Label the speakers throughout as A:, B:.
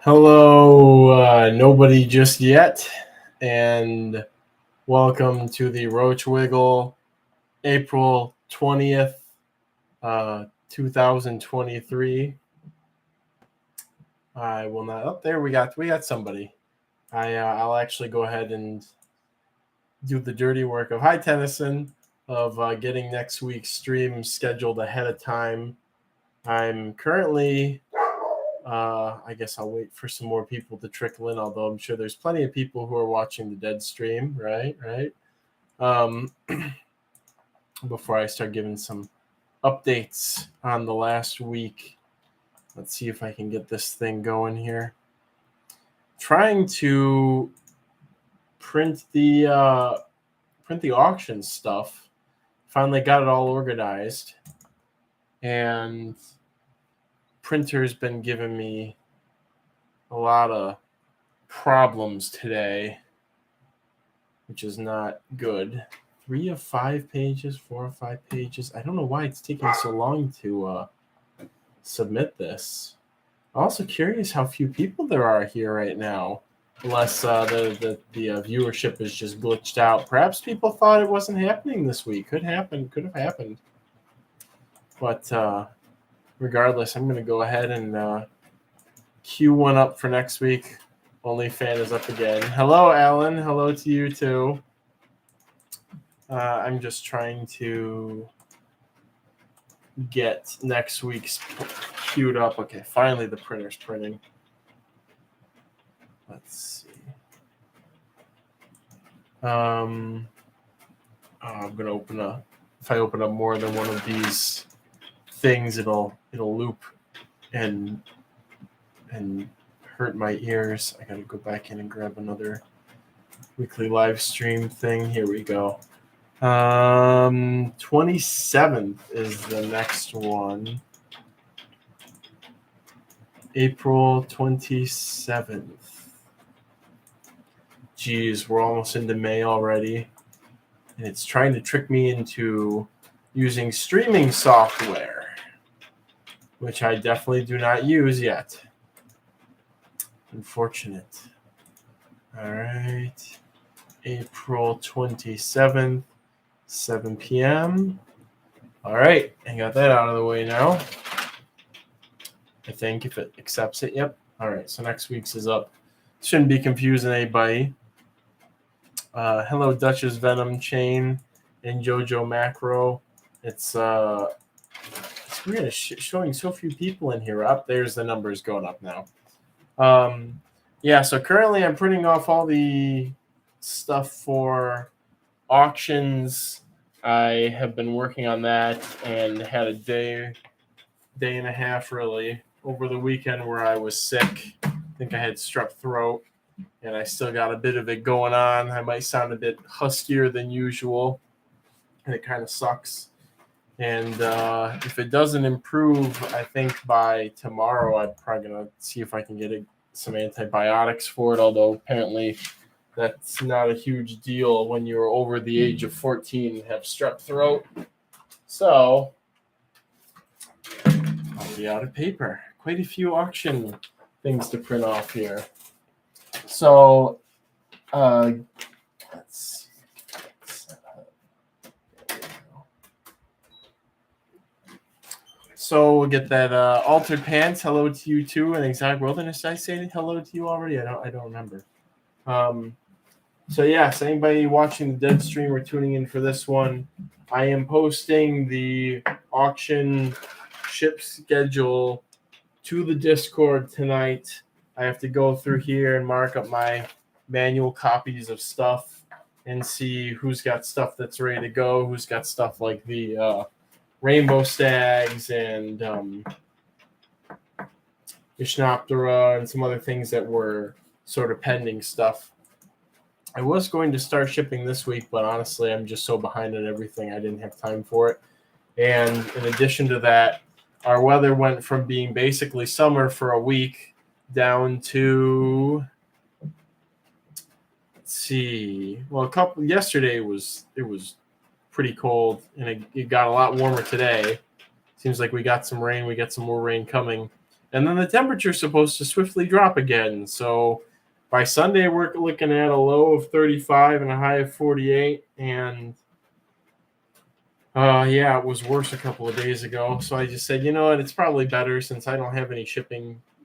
A: Hello, nobody just yet, and welcome to the Roach Wiggle, April 20th, 2023. I will not. Oh, there we got somebody. I'll actually go ahead and do the dirty work of Tennyson of getting next week's stream scheduled ahead of time. I'm currently. I guess I'll wait for some more people to trickle in, although I'm sure there's plenty of people who are watching the dead stream, right? Before I start giving some updates on the last week, let's see if I can get this thing going here. Trying to print the auction stuff. Finally got it all organized, and printer's been giving me a lot of problems today, which is not good. 3 of 5 pages, 4 of 5 pages. I don't know why it's taking so long to submit this. I'm also curious how few people there are here right now, unless the viewership is just glitched out. Perhaps people thought it wasn't happening this week. Could have happened. But regardless, I'm going to go ahead and queue one up for next week. OnlyFan is up again. Hello, Alan. Hello to you, too. I'm just trying to get next week's queued up. Okay, finally the printer's printing. Let's see. I'm going to open up. If I open up more than one of these things, it'll loop and hurt my ears. I gotta go back in and grab another weekly live stream thing. Here we go. 27th is the next one. April 27th. Geez, we're almost into May already. And it's trying to trick me into using streaming software, which I definitely do not use yet. Unfortunate. All right. April 27th, 7 p.m. All right. I got that out of the way now. I think if it accepts it. Yep. All right. So next week's is up. Shouldn't be confusing anybody. Hello, Duchess Venom Chain and Jojo Macro. It's weird. Showing so few people in here. Up there's the numbers going up now. Yeah, so currently I'm printing off all the stuff for auctions. I have been working on that and had a day and a half really over the weekend where I was sick. I think I had strep throat, and I still got a bit of it going on. I might sound a bit huskier than usual, and it kind of sucks. And if it doesn't improve, I think by tomorrow I'm probably going to see if I can get some antibiotics for it, although apparently that's not a huge deal when you're over the age of 14 and have strep throat. So I'll be out of paper. Quite a few auction things to print off here. So let's see. So we'll get that Altered Pants. Hello to you too. And Exotic Wilderness. Did I say hello to you already? I don't remember. So yes, anybody watching the dead stream or tuning in for this one, I am posting the auction ship schedule to the Discord tonight. I have to go through here and mark up my manual copies of stuff and see who's got stuff that's ready to go, who's got stuff like the Rainbow Stags and Ishnoptera and some other things that were sort of pending stuff. I was going to start shipping this week, but honestly, I'm just so behind on everything, I didn't have time for it. And in addition to that, our weather went from being basically summer for a week down to, let's see, well, yesterday it was pretty cold, and it got a lot warmer today. Seems like we got some rain. We got some more rain coming. And then the temperature is supposed to swiftly drop again. So by Sunday, we're looking at a low of 35 and a high of 48. And yeah, it was worse a couple of days ago. So I just said, you know what, it's probably better since I don't have any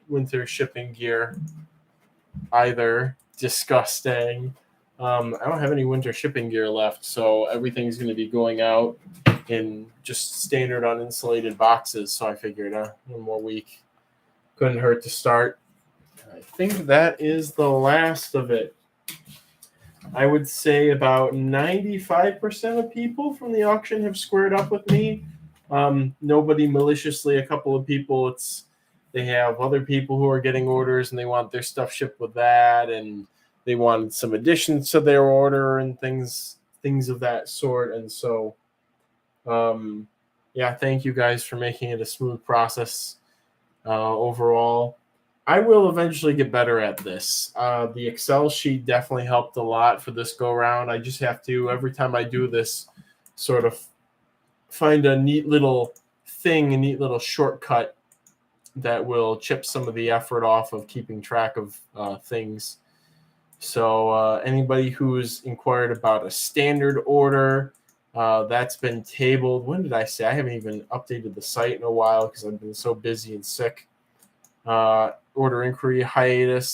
A: winter shipping gear either. Disgusting. I don't have any winter shipping gear left, so everything's going to be going out in just standard uninsulated boxes. So I figured one more week couldn't hurt to start. I think that is the last of it. I would say about 95% of people from the auction have squared up with me. Nobody maliciously. A couple of people, they have other people who are getting orders and they want their stuff shipped with that, and they wanted some additions to their order and things of that sort. And so, yeah, thank you guys for making it a smooth process overall. I will eventually get better at this. The Excel sheet definitely helped a lot for this go round. I just have to, every time I do this, sort of find a neat little thing, a neat little shortcut that will chip some of the effort off of keeping track of things. So anybody who's inquired about a standard order, that's been tabled. When did I say? I haven't even updated the site in a while because I've been so busy and sick. Order inquiry hiatus.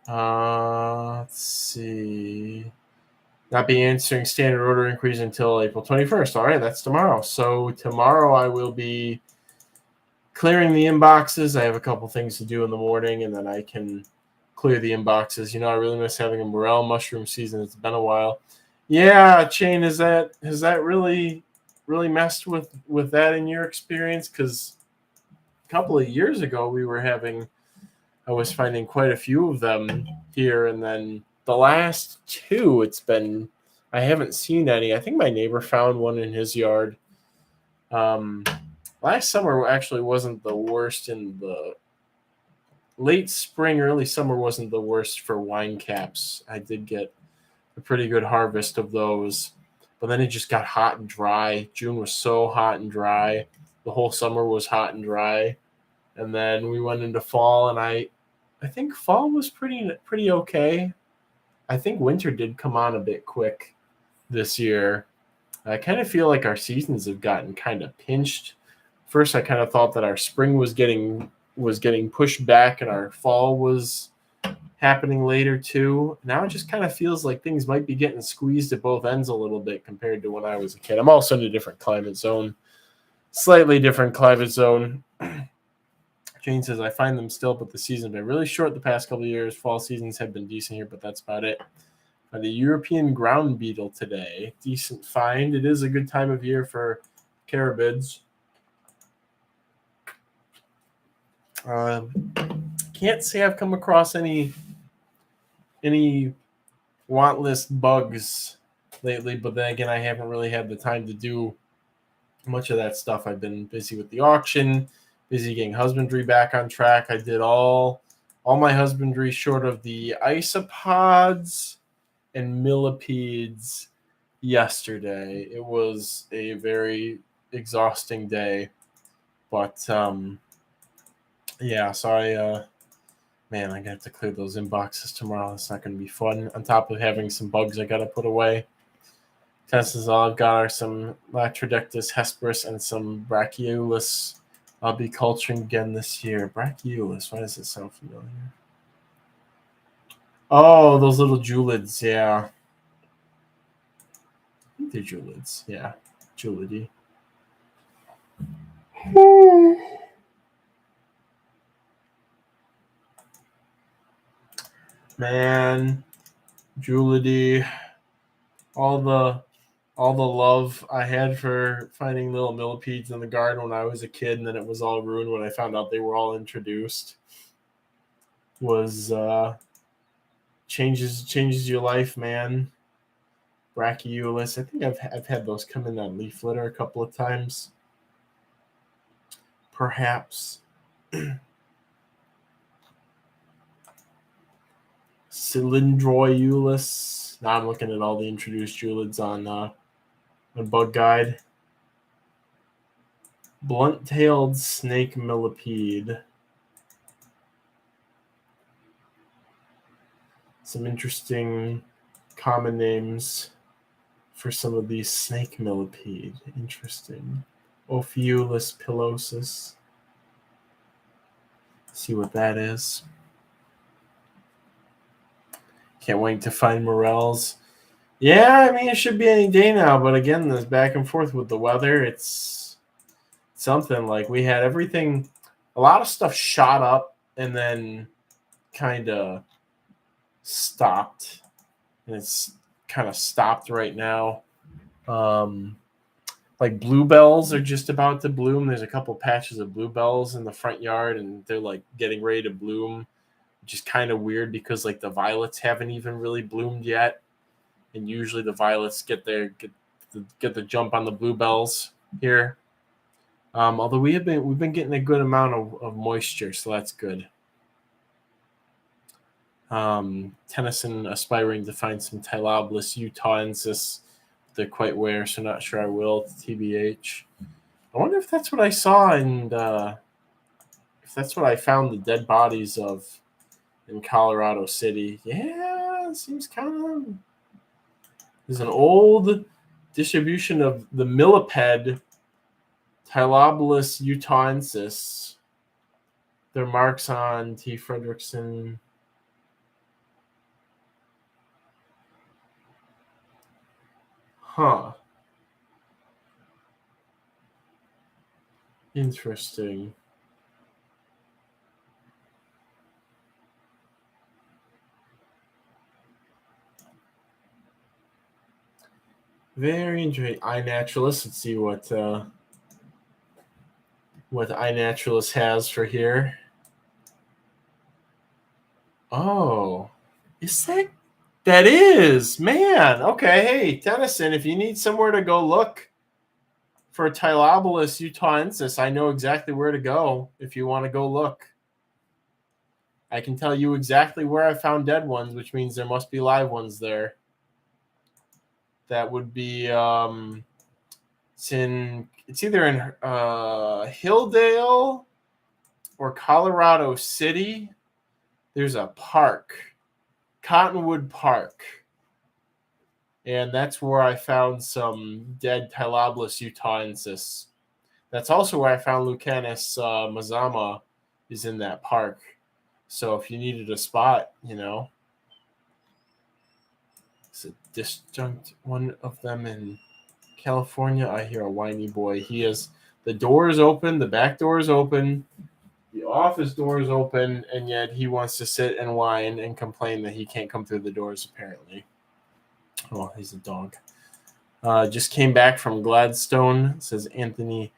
A: Let's see. Not be answering standard order inquiries until April 21st. All right, that's tomorrow. So tomorrow I will be clearing the inboxes. I have a couple things to do in the morning, and then I can clear the inboxes. You know, I really miss having a morel mushroom season. It's been a while. Yeah, Shane, has that really messed with that in your experience? Because a couple of years ago I was finding quite a few of them here, and then the last two, I haven't seen any. I think my neighbor found one in his yard. Last summer actually wasn't the worst. In the late spring, early summer wasn't the worst for wine caps. I did get a pretty good harvest of those, but then it just got hot and dry. June was so hot and dry. The whole summer was hot and dry. And then we went into fall, and I think fall was pretty okay. I think winter did come on a bit quick this year. I kind of feel like our seasons have gotten kind of pinched. First, I kind of thought that our spring was getting pushed back and our fall was happening later too. Now it just kind of feels like things might be getting squeezed at both ends a little bit compared to when I was a kid. I'm also in a different climate zone, slightly different climate zone. Jane says, I find them still, but the season's been really short the past couple of years. Fall seasons have been decent here, but that's about it. The European ground beetle today. Decent find. It is a good time of year for carabids. Can't say I've come across any want list bugs lately, but then again, I haven't really had the time to do much of that stuff. I've been busy with the auction, busy getting husbandry back on track. I did all my husbandry short of the isopods and millipedes yesterday. It was a very exhausting day, but yeah, sorry, man, I got to clear those inboxes tomorrow. It's not going to be fun. On top of having some bugs I got to put away. Tests all I've got are some Latrodectus hesperus and some Brachyolus. I'll be culturing again this year. Brachyolus, why does it sound familiar? Oh, those little julids, yeah. I think they're julids, yeah. Julidy. Man, Julidy, all the love I had for finding little millipedes in the garden when I was a kid, and then it was all ruined when I found out they were all introduced. Was changes your life, man. Brachyolus. I think I've had those come in on leaf litter a couple of times. Perhaps. Cylindroiulus. Now I'm looking at all the introduced julids on Bug Guide. Blunt-tailed snake millipede. Some interesting common names for some of these snake millipede. Interesting. Ophiuchus pilosus. See what that is. Can't wait to find morels. Yeah, I mean, it should be any day now, but again, this back and forth with the weather, it's something. Like, we had everything, a lot of stuff shot up and then kind of stopped, and it's kind of stopped right now. Like, bluebells are just about to bloom. There's a couple patches of bluebells in the front yard, and they're like getting ready to bloom, which is kind of weird because like the violets haven't even really bloomed yet, and usually the violets get the jump on the bluebells here. Although we've been getting a good amount of moisture, so that's good. Tennyson aspiring to find some Tylobolus utahensis. They're quite rare, so not sure I will. TBH. I wonder if that's what I saw, and if that's what I found the dead bodies of in Colorado City. Yeah, it seems kind of. There's an old distribution of the millipede Tylobolus utahensis. Their marks on T. Fredrickson. Huh. Interesting. Very interesting. iNaturalist. Let's see what iNaturalist has for here. Oh, is that is, man. Okay, hey, Tennyson, if you need somewhere to go look for Tylobolus utahensis, I know exactly where to go if you want to go look. I can tell you exactly where I found dead ones, which means there must be live ones there. That would be it's either in Hilldale or Colorado City. There's a park, Cottonwood Park. And that's where I found some dead Tylobolus utahensis. That's also where I found Lucanus mazama is in that park. So if you needed a spot, it's a disjunct one of them in California. I hear a whiny boy. The door is open, the back door is open, the office door is open, and yet he wants to sit and whine and complain that he can't come through the doors, apparently. Oh, he's a dog. Just came back from Gladstone, says Anthony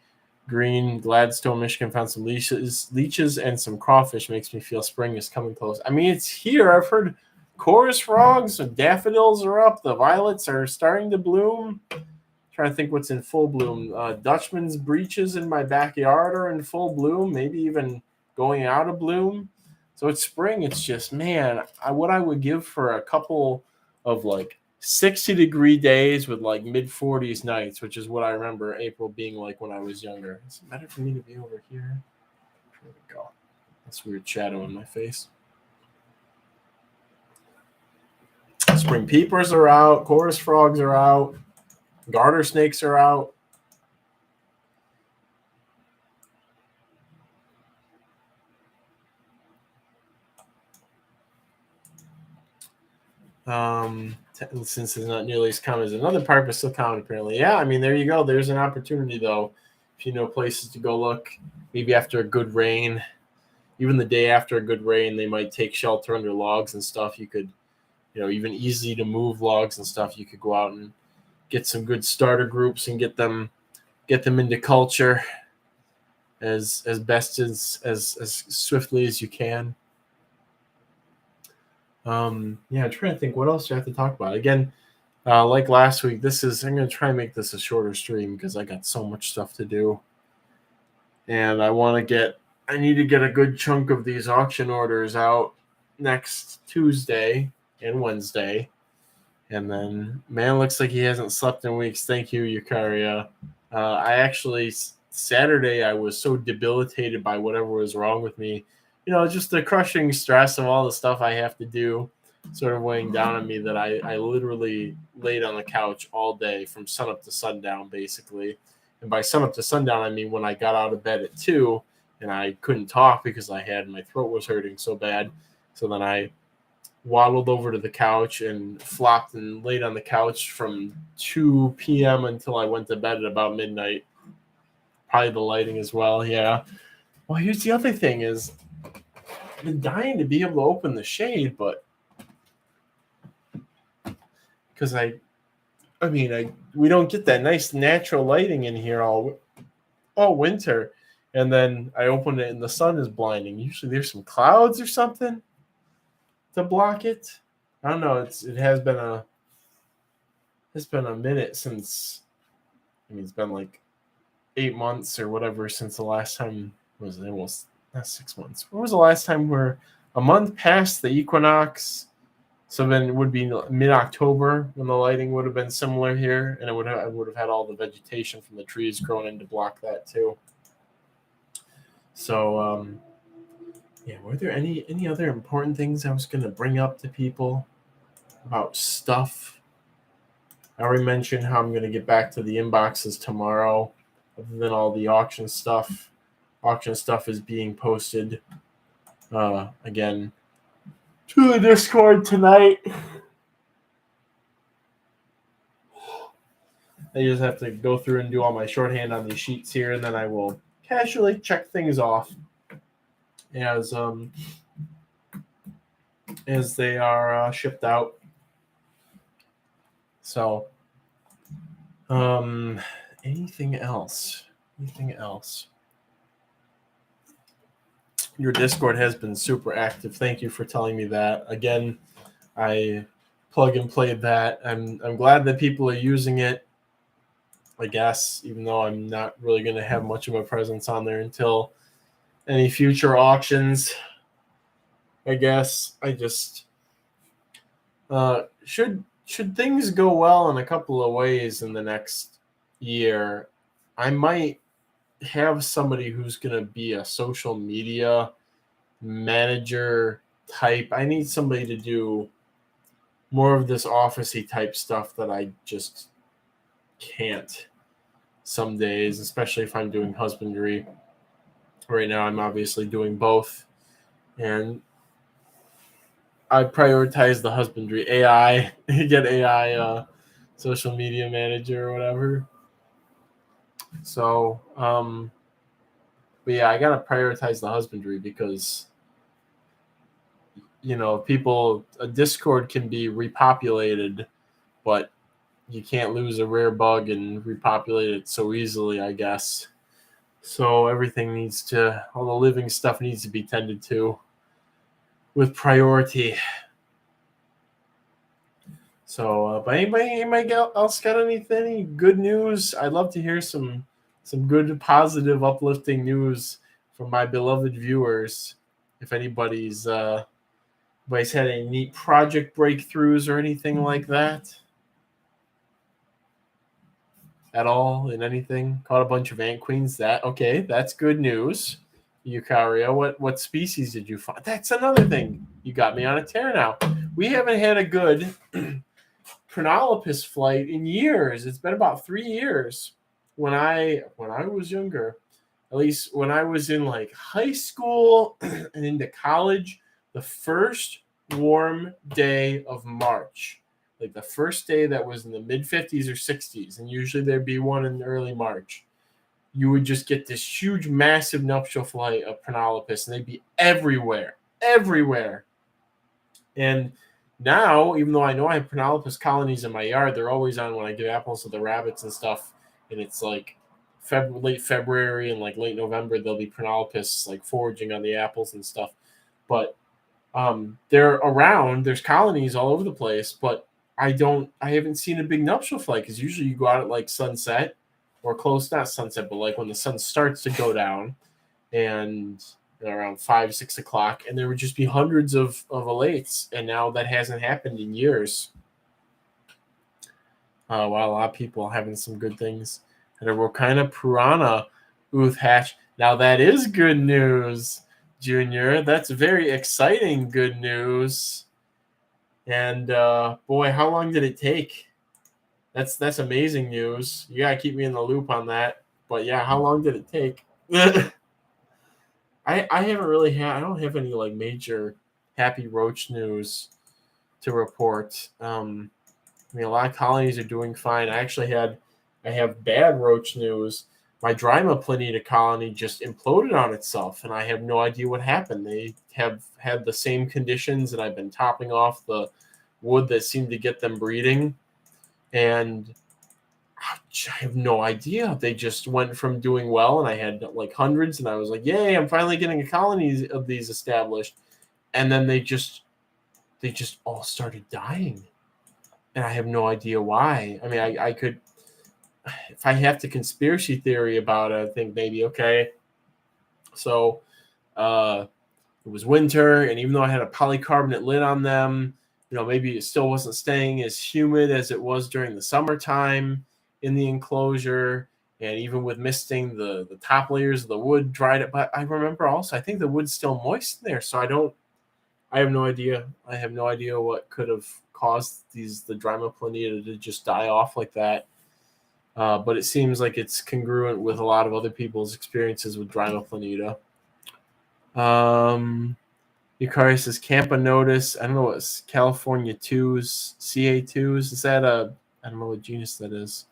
A: Green. Gladstone, Michigan, found some leeches and some crawfish. Makes me feel spring is coming close. I mean, it's here. I've heard chorus frogs and daffodils are up. The violets are starting to bloom. Trying to think what's in full bloom. Dutchman's breeches in my backyard are in full bloom, maybe even going out of bloom. So it's spring. It's just, man, what I would give for a couple of like 60-degree days with like mid-40s nights, which is what I remember April being like when I was younger. Is it better for me to be over here? There we go. That's weird shadow in my face. Spring peepers are out. Chorus frogs are out. Garter snakes are out. Since it's not nearly as common as another park, but still common apparently. Yeah, I mean, there you go. There's an opportunity, though. If you know places to go look, maybe after a good rain, even the day after a good rain, they might take shelter under logs and stuff. You could, even easy to move logs and stuff. You could go out and get some good starter groups and get them into culture as best as swiftly as you can. I'm trying to think what else do I have to talk about. Again, like last week, I'm going to try and make this a shorter stream because I got so much stuff to do. And I need to get a good chunk of these auction orders out next Tuesday and Wednesday. And then, man, looks like he hasn't slept in weeks. Thank you, Eukaria. I actually Saturday I was so debilitated by whatever was wrong with me. Just the crushing stress of all the stuff I have to do sort of weighing down on me that I literally laid on the couch all day from sunup to sundown, basically. And by sunup to sundown, I mean when I got out of bed at 2 and I couldn't talk because my throat was hurting so bad. So then I waddled over to the couch and flopped and laid on the couch from 2 p.m. until I went to bed at about midnight. Probably the lighting as well, yeah. Well, here's the other thing is I've been dying to be able to open the shade, but because we don't get that nice natural lighting in here all winter. And then I open it and the sun is blinding. Usually there's some clouds or something to block it. I don't know. It's been a minute since. It's been like 8 months or whatever since the last time. Was it almost not 6 months? When was the last time we're a month past the equinox? So then it would be mid-October when the lighting would have been similar here, and I would have had all the vegetation from the trees growing in to block that too. So were there any other important things I was going to bring up to people about stuff? I already mentioned how I'm going to get back to the inboxes tomorrow, other than all the auction stuff. Auction stuff is being posted again to the Discord tonight. I just have to go through and do all my shorthand on these sheets here, and then I will casually check things off as they are shipped out. So, anything else? Your Discord has been super active. Thank you for telling me that. Again, I plug and played that. I'm glad that people are using it, I guess, even though I'm not really going to have much of a presence on there until any future auctions. I guess I just should things go well in a couple of ways in the next year, I might have somebody who's going to be a social media manager type. I need somebody to do more of this officey type stuff that I just can't some days, especially if I'm doing husbandry. Right now, I'm obviously doing both, and I prioritize the husbandry. AI, get AI social media manager or whatever. So, but yeah, I gotta prioritize the husbandry because, a Discord can be repopulated, but you can't lose a rare bug and repopulate it so easily, I guess. So everything all the living stuff needs to be tended to with priority. So, but anybody else got any good news? I'd love to hear some good, positive, uplifting news from my beloved viewers. If anybody's had any neat project breakthroughs or anything like that at all in anything. Caught a bunch of ant queens. That's good news. Eukarya, what species did you find? That's another thing. You got me on a tear now. We haven't had a good Prenolopus flight in years. It's been about 3 years. When I was younger, at least when I was in like high school and into college, the first warm day of March, like the first day that was in the mid 50s or 60s, and usually there'd be one in early March, you would just get this huge, massive nuptial flight of Prenolopus, and they'd be everywhere. And now, even though I know I have Prenolopus colonies in my yard, they're always on when I give apples to the rabbits and stuff, and it's like late February and like late November, there'll be Prenolopus like foraging on the apples and stuff. But they're around. There's colonies all over the place, but I haven't seen a big nuptial flight because usually you go out at like sunset or close, not sunset, but like when the sun starts to go down and around 5, 6 o'clock, and there would just be hundreds of elates, and now that hasn't happened in years. While a lot of people are having some good things. And a Rocina piranha Ooth hatch. Now that is good news, Junior. That's very exciting good news. And boy, how long did it take? That's amazing news. You gotta keep me in the loop on that. But yeah, how long did it take? I haven't really had. I don't have any like major happy roach news to report. I mean, a lot of colonies are doing fine. I have bad roach news. My Dryma planeta colony just imploded on itself, and I have no idea what happened. They have had the same conditions, and I've been topping off the wood that seemed to get them breeding, and I have no idea. They just went from doing well, and I had like hundreds, and I was like, "Yay! I'm finally getting a colony of these established," and then they just all started dying, and I have no idea why. I mean, I could, if I have to conspiracy theory about it, I think maybe okay. So it was winter, and even though I had a polycarbonate lid on them, maybe it still wasn't staying as humid as it was during the summertime in the enclosure. And even with misting, the top layers of the wood dried up. But I remember also, I think the wood's still moist in there, so I have no idea. I have no idea what could have caused the Dryma planeta to just die off like that. But it seems like it's congruent with a lot of other people's experiences with Dryma planeta. Yukari says Camponotus. I don't know what California 2s, CA2s. Is that I don't know what genus that is.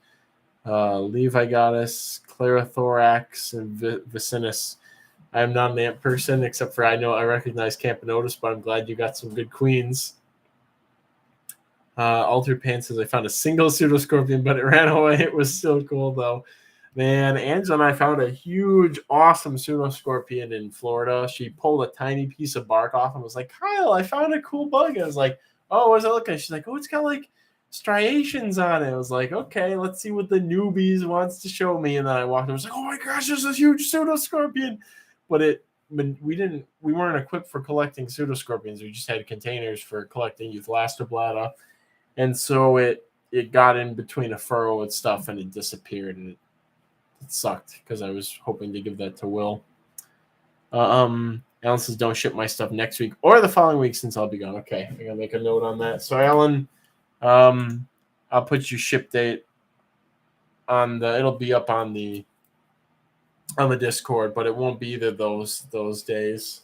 A: Levigotus, Clarithorax, and Vicinus. I am not an ant person, except for I recognize Camponotus, but I'm glad you got some good queens. Altered Pants says I found a single pseudoscorpion, but it ran away. It was still cool though. Man, Angela and I found a huge, awesome pseudoscorpion in Florida. She pulled a tiny piece of bark off and was like, "Kyle, I found a cool bug." I was like, "Oh, what's it looking?" She's like, "Oh, it's got like striations on it." I was like, "Okay, let's see what the newbies wants to show me." And then I walked. I was like, "Oh my gosh, there's a huge pseudoscorpion!" But we weren't equipped for collecting pseudoscorpions. We just had containers for collecting Euthalastoblata, and so it got in between a furrow and stuff, and it disappeared, and it sucked because I was hoping to give that to Will. Alan says, "Don't ship my stuff next week or the following week since I'll be gone." Okay, I gotta make a note on that. So, Alan, I'll put your ship date on it'll be up on the Discord, but it won't be either those days.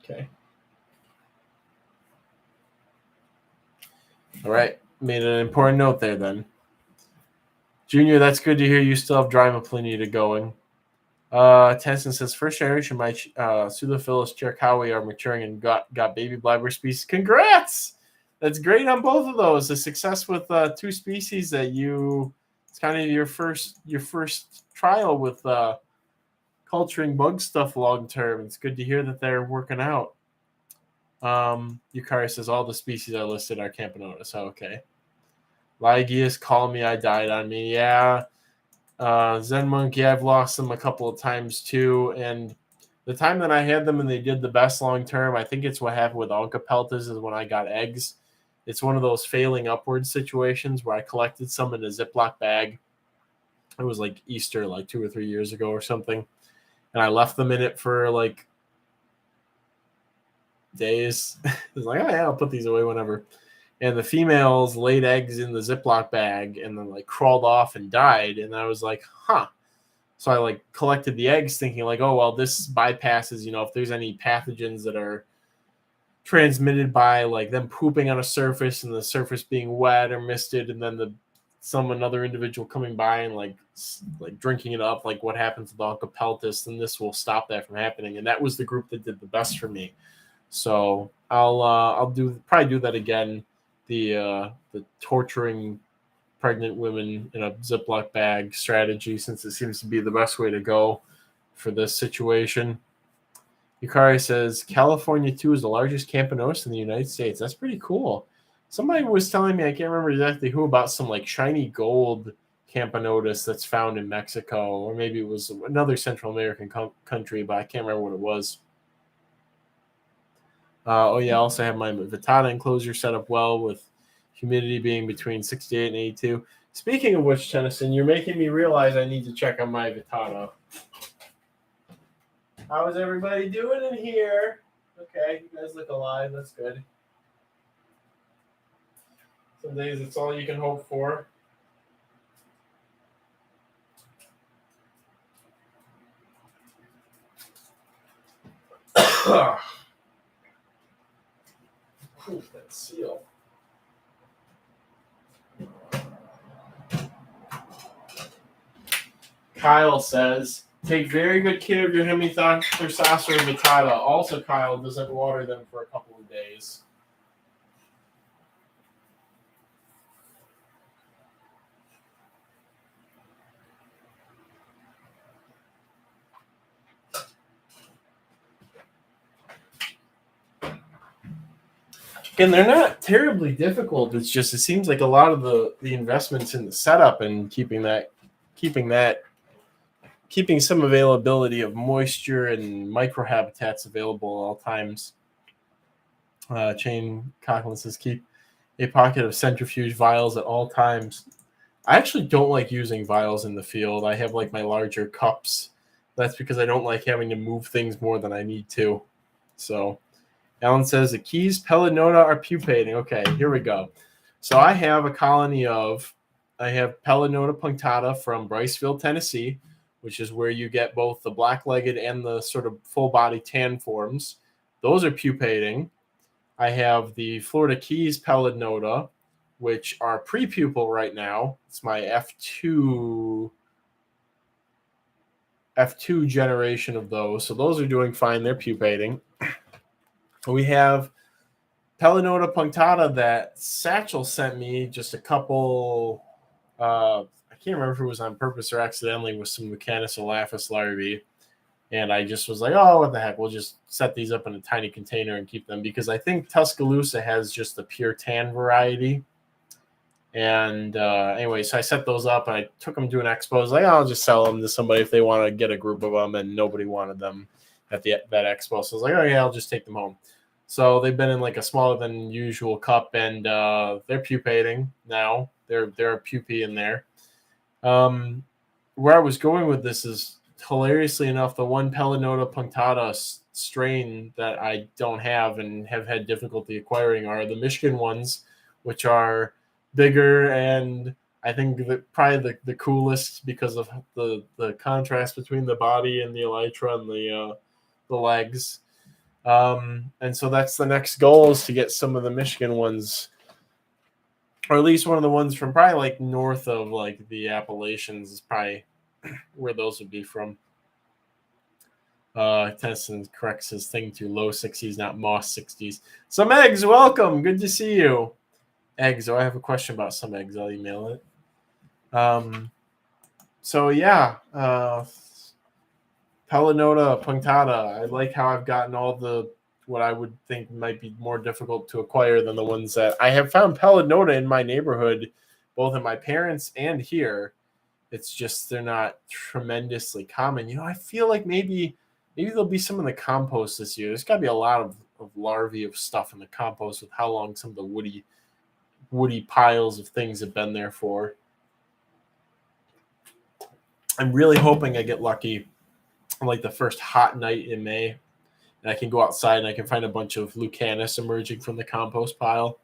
A: Okay. All right. Made an important note there then. Junior, that's good to hear you still have Dryma planeta going. Tenson says, first generation, my Pseudophilus cherkawi are maturing and got baby blabber species. Congrats! That's great on both of those. A success with two species that it's kind of your first trial with culturing bug stuff long term. It's good to hear that they're working out. Yukari says all the species I listed are Camponotus. Oh, okay. Lygeus, call me, I died on me. Yeah. Zen Monkey, I've lost them a couple of times too. And the time that I had them and they did the best long term, I think it's what happened with Oncopeltis is when I got eggs. It's one of those failing upward situations where I collected some in a Ziploc bag. It was like Easter, like 2 or 3 years ago or something. And I left them in it for like days. It was like, oh yeah, I'll put these away whenever. And the females laid eggs in the Ziploc bag and then like crawled off and died. And I was like, huh. So I like collected the eggs thinking like, oh, well, this bypasses, if there's any pathogens that are transmitted by like them pooping on a surface and the surface being wet or misted. And then another individual coming by and like drinking it up, like what happens with Oncopeltis, then this will stop that from happening. And that was the group that did the best for me. So I'll probably do that again. The torturing pregnant women in a Ziploc bag strategy, since it seems to be the best way to go for this situation. Yukari says California 2 is the largest Camponotus in the United States. That's pretty cool. Somebody was telling me, I can't remember exactly who, about some like shiny gold Camponotus that's found in Mexico, or maybe it was another Central American country, but I can't remember what it was. I also have my Vittata enclosure set up well with Humidity being between 68 and 82. Speaking of which, Tennyson, you're making me realize I need to check on my Vitata. How is everybody doing in here? Okay, you guys look alive. That's good. Some days it's all you can hope for. Ooh, that seal. Kyle says, take very good care of your Hemianthus Vitata. Also, Kyle doesn't water them for a couple of days. Again, they're not terribly difficult. It's just it seems like a lot of the investments in the setup and keeping some availability of moisture and microhabitats available at all times. Chain Conklin says keep a pocket of centrifuge vials at all times. I actually don't like using vials in the field. I have like my larger cups. That's because I don't like having to move things more than I need to. So Alan says the keys Pellinota are pupating. Okay, here we go. So I have a colony of, I have Pellinota punctata from Bryceville, Tennessee, which is where you get both the black-legged and the sort of full-body tan forms. Those are pupating. I have the Florida Keys Pellinota, which are pre-pupal right now. It's my F2 generation of those. So those are doing fine. They're pupating. We have Pellinota punctata that Satchel sent me just a couple, I can't remember if it was on purpose or accidentally, with some Lucanus elaphus larvae. And I just was like, oh, what the heck? We'll just set these up in a tiny container and keep them, because I think Tuscaloosa has just the pure tan variety. And anyway, so I set those up and I took them to an expo. I was like, I'll just sell them to somebody if they want to get a group of them, and nobody wanted them at that expo. So I was like, oh yeah, I'll just take them home. So they've been in like a smaller than usual cup, and they're pupating now. They're a pupae in there. Where I was going with this is, hilariously enough, the one Pellinota punctata strain that I don't have and have had difficulty acquiring are the Michigan ones, which are bigger and I think probably the coolest because of the contrast between the body and the elytra and the legs. And so that's the next goal, is to get some of the Michigan ones, or at least one of the ones from probably like north of like the Appalachians is probably where those would be from. Tennyson corrects his thing to low 60s, not moss 60s. Some eggs, welcome. Good to see you. Eggs. Oh, I have a question about some eggs. I'll email it. So yeah, Pellinota punctata. I like how I've gotten all the what I would think might be more difficult to acquire than the ones that I have found Pellinota in my neighborhood, both in my parents and here. It's just they're not tremendously common. You know, I feel like maybe there'll be some in the compost this year. There's got to be a lot of larvae of stuff in the compost with how long some of the woody piles of things have been there for. I'm really hoping I get lucky on like the first hot night in May, and I can go outside and I can find a bunch of Lucanus emerging from the compost pile.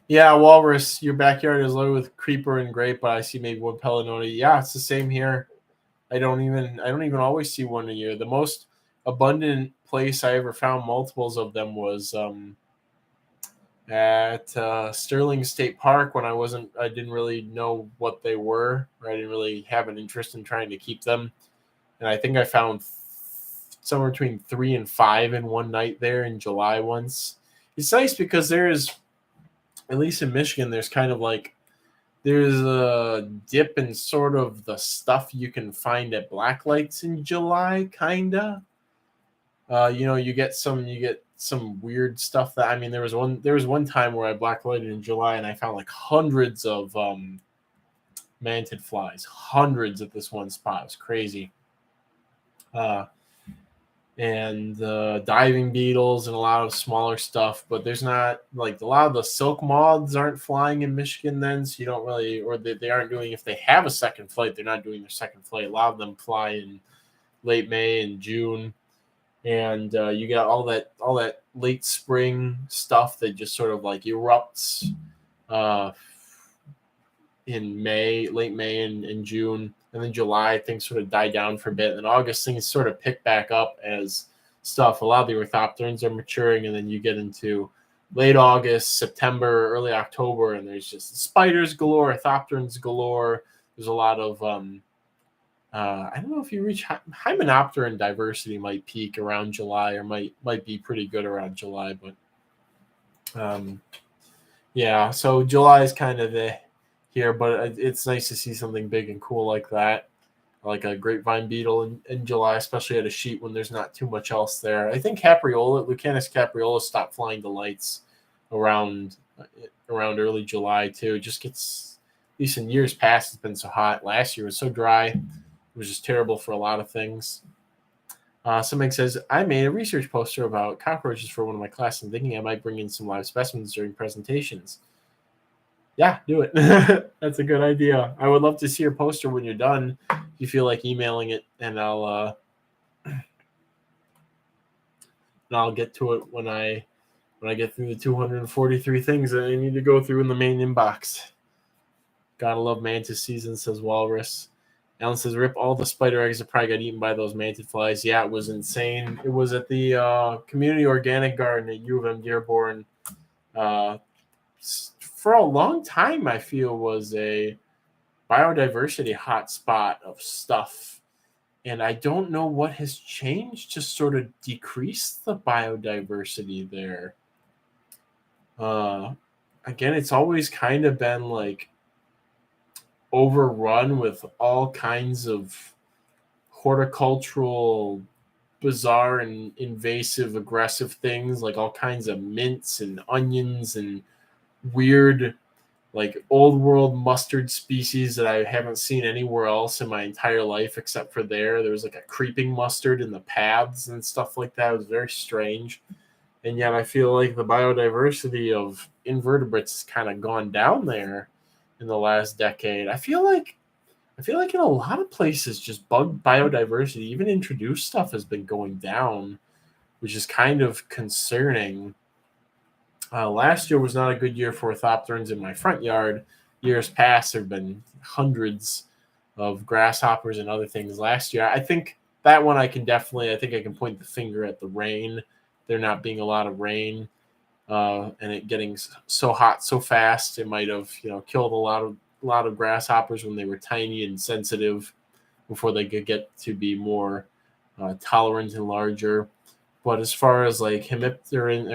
A: Yeah, Walrus, your backyard is loaded with creeper and grape, but I see maybe one Pellinota. Yeah, it's the same here. I don't even always see one a year. The most abundant place I ever found multiples of them was at Sterling State Park, when I didn't really know what they were, or I didn't really have an interest in trying to keep them. And I think I found somewhere between 3 and 5 in one night there in July once. It's nice because there is, at least in Michigan, there's kind of like, there's a dip in sort of the stuff you can find at Blacklights in July, kinda. You get some weird stuff that, I mean, there was one time where I blacklighted in July and I found like hundreds of mantid flies, hundreds at this one spot. It was crazy. and diving beetles and a lot of smaller stuff. But there's not like a lot of the silk moths aren't flying in Michigan then, so you don't really, or they aren't doing, if they have a second flight, they're not doing their second flight. A lot of them fly in late May and June. And you got all that late spring stuff that just sort of like erupts in late May and June, and then July things sort of die down for a bit, and then August things sort of pick back up as stuff. A lot of the orthopterans are maturing, and then you get into late August, September, early October, and there's just spiders galore, orthopterans galore. There's a lot of I don't know if you reach Hymenopteran diversity might peak around July, or might be pretty good around July, but yeah. So July is kind of here, but it's nice to see something big and cool like that, like a grapevine beetle in July, especially at a sheet when there's not too much else there. I think Lucanus capriola stopped flying the lights around early July too. It just gets, at least in years past, it's been so hot. Last year was so dry. It was just terrible for a lot of things. Somebody says, I made a research poster about cockroaches for one of my classes and thinking I might bring in some live specimens during presentations. Yeah, do it. That's a good idea. I would love to see your poster when you're done. If you feel like emailing it, and I'll get to it when I get through the 243 things that I need to go through in the main inbox. Gotta love mantis season, says Walrus. Alan says, rip, all the spider eggs that probably got eaten by those mantid flies. Yeah, it was insane. It was at the community organic garden at U of M Dearborn. For a long time, I feel was a biodiversity hotspot of stuff. And I don't know what has changed to sort of decrease the biodiversity there. Again, it's always kind of been like overrun with all kinds of horticultural, bizarre and invasive, aggressive things, like all kinds of mints and onions and weird, like old world mustard species that I haven't seen anywhere else in my entire life except for there. There was like a creeping mustard in the paths and stuff like that. It was very strange. And yet I feel like the biodiversity of invertebrates has kind of gone down there in the last decade. I feel like in a lot of places, just bug biodiversity, even introduced stuff, has been going down, which is kind of concerning. Last year was not a good year for orthopterans in my front yard. Years past, there have been hundreds of grasshoppers and other things last year. I think that one I can point the finger at the rain. There not being a lot of rain, and it getting so hot so fast, it might have killed a lot of grasshoppers when they were tiny and sensitive before they could get to be more tolerant and larger. But as far as like hymenopterans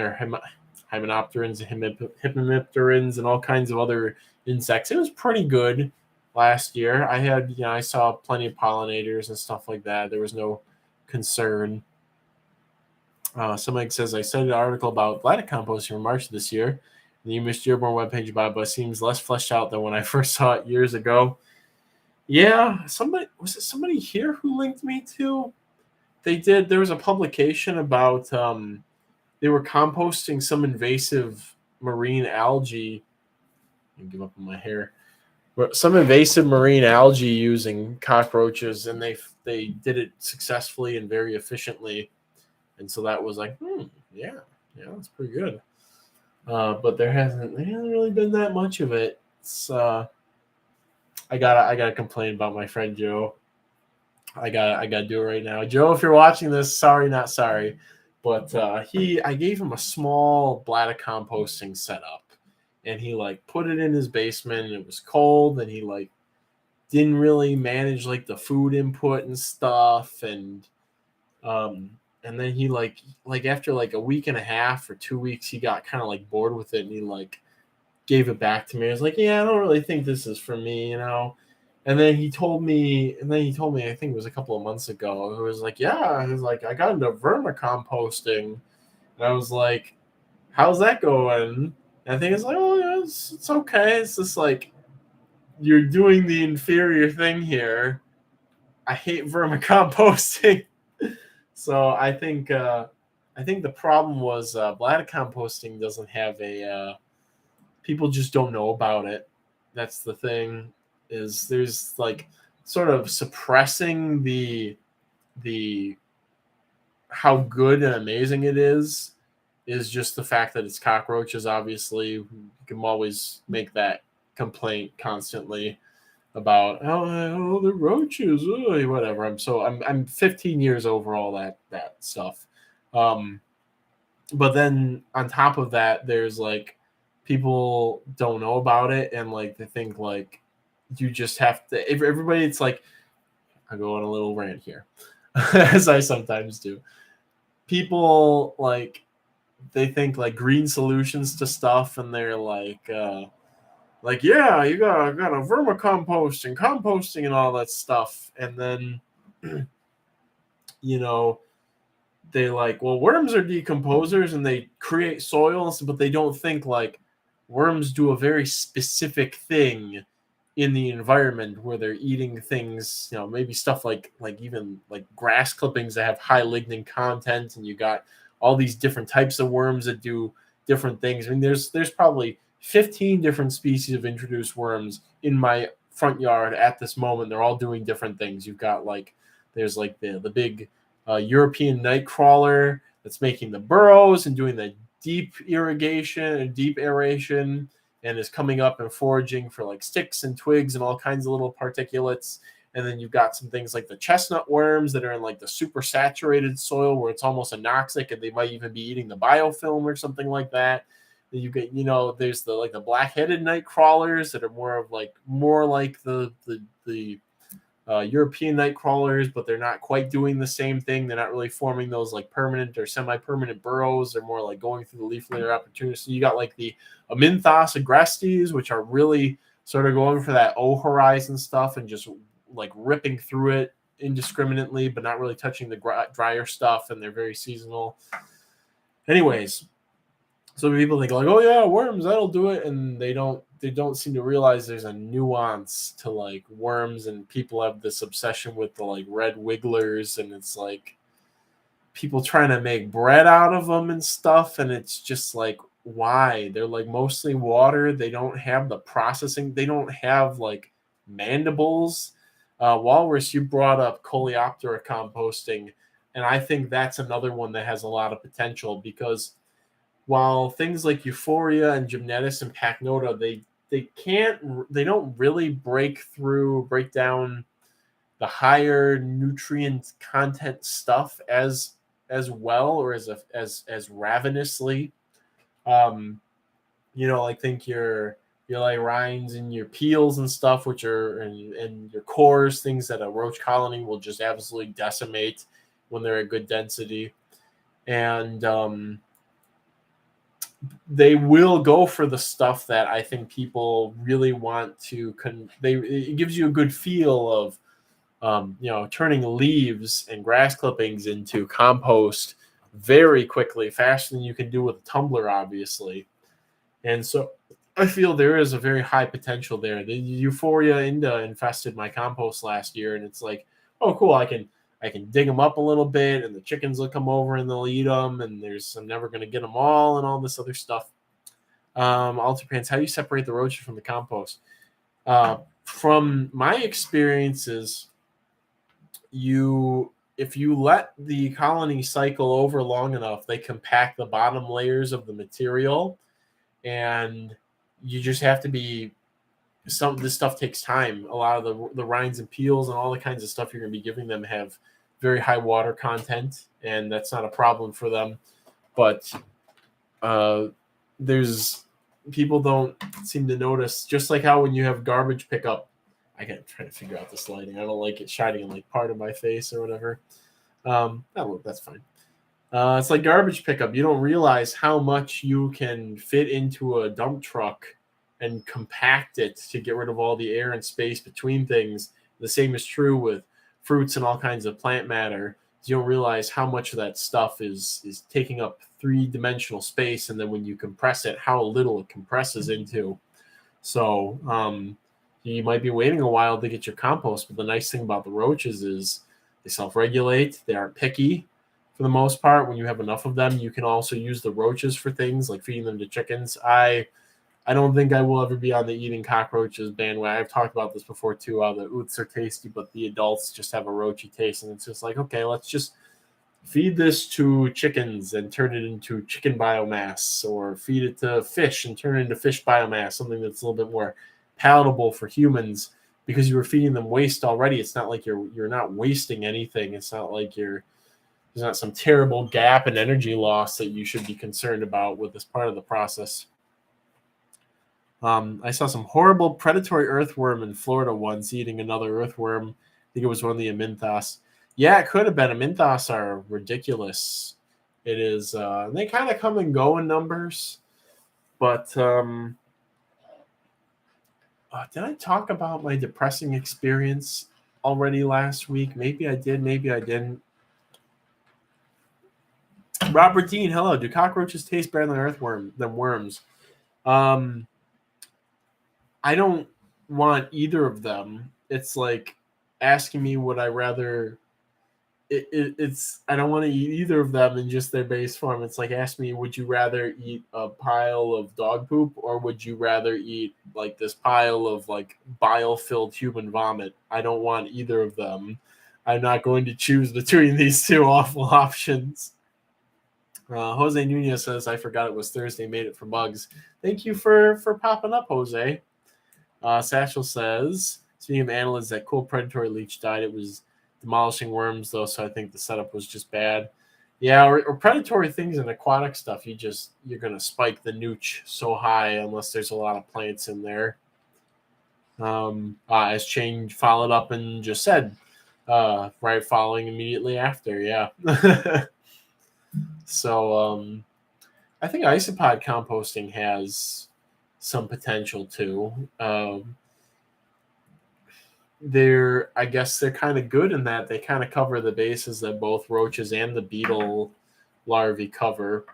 A: and hymenopterans and all kinds of other insects, it was pretty good last year. I saw plenty of pollinators and stuff like that. There was no concern. Somebody says, I cited an article about bladder composting in March of this year. The UMich Dearborn webpage about it, but it seems less fleshed out than when I first saw it years ago. Yeah, somebody here who linked me to? There was a publication about they were composting some invasive marine algae. I give up on my hair. Some invasive marine algae using cockroaches, and they did it successfully and very efficiently. And so that was like, yeah, that's pretty good. But there hasn't really been that much of it. It's I gotta complain about my friend Joe. I gotta do it right now. Joe, if you're watching this, sorry, not sorry. But I gave him a small bladder composting setup, and he like put it in his basement, and it was cold, and he like didn't really manage like the food input and stuff, and then he like after like a week and a half or 2 weeks, he got kind of like bored with it, and he like gave it back to me. I was like, yeah, I don't really think this is for me, And then he told me, I think it was a couple of months ago, it was like, yeah, he was like, I got into vermicomposting. And I was like, how's that going? And I think it's like, oh, yeah, it's okay. It's just like, you're doing the inferior thing here. I hate vermicomposting. So I think the problem was bladder composting doesn't have a people just don't know about it. That's the thing, is there's like sort of suppressing the how good and amazing it is just the fact that it's cockroaches. Obviously, you can always make that complaint constantly about the roaches, whatever. I'm 15 years over all that stuff. Um, but then on top of that, there's like people don't know about it, and like they think like you just have to. Everybody, it's like I go on a little rant here, as I sometimes do. People like they think like green solutions to stuff, and they're like yeah, you got a vermicompost and composting and all that stuff, and then you know they like, well, worms are decomposers and they create soils, but they don't think like worms do a very specific thing in the environment where they're eating things, maybe stuff like even like grass clippings that have high lignin content, and you got all these different types of worms that do different things. I mean, there's probably 15 different species of introduced worms in my front yard at this moment. They're all doing different things. You've got like there's like the big European night crawler that's making the burrows and doing the deep irrigation and deep aeration, and is coming up and foraging for like sticks and twigs and all kinds of little particulates. And then you've got some things like the chestnut worms that are in like the super saturated soil where it's almost anoxic, and they might even be eating the biofilm or something like that. Then you get, there's the black-headed night crawlers that are more like the European night crawlers, but they're not quite doing the same thing. They're not really forming those like permanent or semi-permanent burrows. They're more like going through the leaf litter opportunities. So you got like the Aminthos agrestes, which are really sort of going for that O horizon stuff and just like ripping through it indiscriminately, but not really touching the drier stuff. And they're very seasonal. Anyways, so people think like, oh yeah, worms, that'll do it, and they don't seem to realize there's a nuance to like worms, and people have this obsession with the like red wigglers, and it's like people trying to make bread out of them and stuff, and it's just like, why? They're like mostly water. They don't have the processing. They don't have like mandibles. Walrus, you brought up Coleoptera composting, and I think that's another one that has a lot of potential, because while things like Euphoria and Gymnetis and Pachnota, they don't really break down the higher nutrient content stuff as well, or as ravenously. Like think your like rinds and your peels and stuff, which are and your cores, things that a roach colony will just absolutely decimate when they're at good density. And they will go for the stuff that I think people really want to. It gives you a good feel of, turning leaves and grass clippings into compost very quickly, faster than you can do with a tumbler, obviously. And so I feel there is a very high potential there. The Euphoria Inda infested my compost last year, and it's like, oh, cool, I can dig them up a little bit, and the chickens will come over and they'll eat them, and I'm never going to get them all, and all this other stuff. Alter Pants, how do you separate the roaches from the compost? From my experiences, if you let the colony cycle over long enough, they compact the bottom layers of the material, and you just have to be this stuff takes time. A lot of the rinds and peels and all the kinds of stuff you're going to be giving them have very high water content, and that's not a problem for them. But there's people don't seem to notice, just like how when you have garbage pickup, I gotta try to figure out this lighting. I don't like it shining in like part of my face or whatever. That's fine. It's like garbage pickup. You don't realize how much you can fit into a dump truck and compact it to get rid of all the air and space between things. The same is true with fruits and all kinds of plant matter. You don't realize how much of that stuff is taking up three-dimensional space, and then when you compress it, how little it compresses into. So you might be waiting a while to get your compost, but the nice thing about the roaches is they self-regulate. They aren't picky. for the most part, when you have enough of them, you can also use the roaches for things like feeding them to chickens. I don't think I will ever be on the eating cockroaches bandwagon. I've talked about this before too. The oots are tasty, but the adults just have a roachy taste, and it's just like, okay, let's just feed this to chickens and turn it into chicken biomass, or feed it to fish and turn it into fish biomass, something that's a little bit more palatable for humans, because you were feeding them waste already. It's not like you're not wasting anything. It's not like there's not some terrible gap in energy loss that you should be concerned about with this part of the process. I saw some horrible predatory earthworm in Florida once eating another earthworm. I think it was one of the Aminthos. Yeah, it could have been. Aminthos are ridiculous. It is. They kind of come and go in numbers. But did I talk about my depressing experience already last week? Maybe I did. Maybe I didn't. Robert Dean, hello. Do cockroaches taste better than worms? I don't want either of them. It's like asking me would I rather. It's I don't want to eat either of them in just their base form. It's like ask me, would you rather eat a pile of dog poop, or would you rather eat like this pile of like bile-filled human vomit? I don't want either of them. I'm not going to choose between these two awful options. Jose Nunez says, I forgot it was Thursday, made it for bugs. Thank you for popping up, Jose. Satchel says, speaking of annelids, that cool predatory leech died. It was demolishing worms, though, so I think the setup was just bad. Yeah, or predatory things and aquatic stuff, you're going to spike the nooch so high unless there's a lot of plants in there. As Chang followed up and just said, right following immediately after, yeah. So I think isopod composting has some potential too. I guess they're kind of good in that they kind of cover the bases that both roaches and the beetle larvae cover.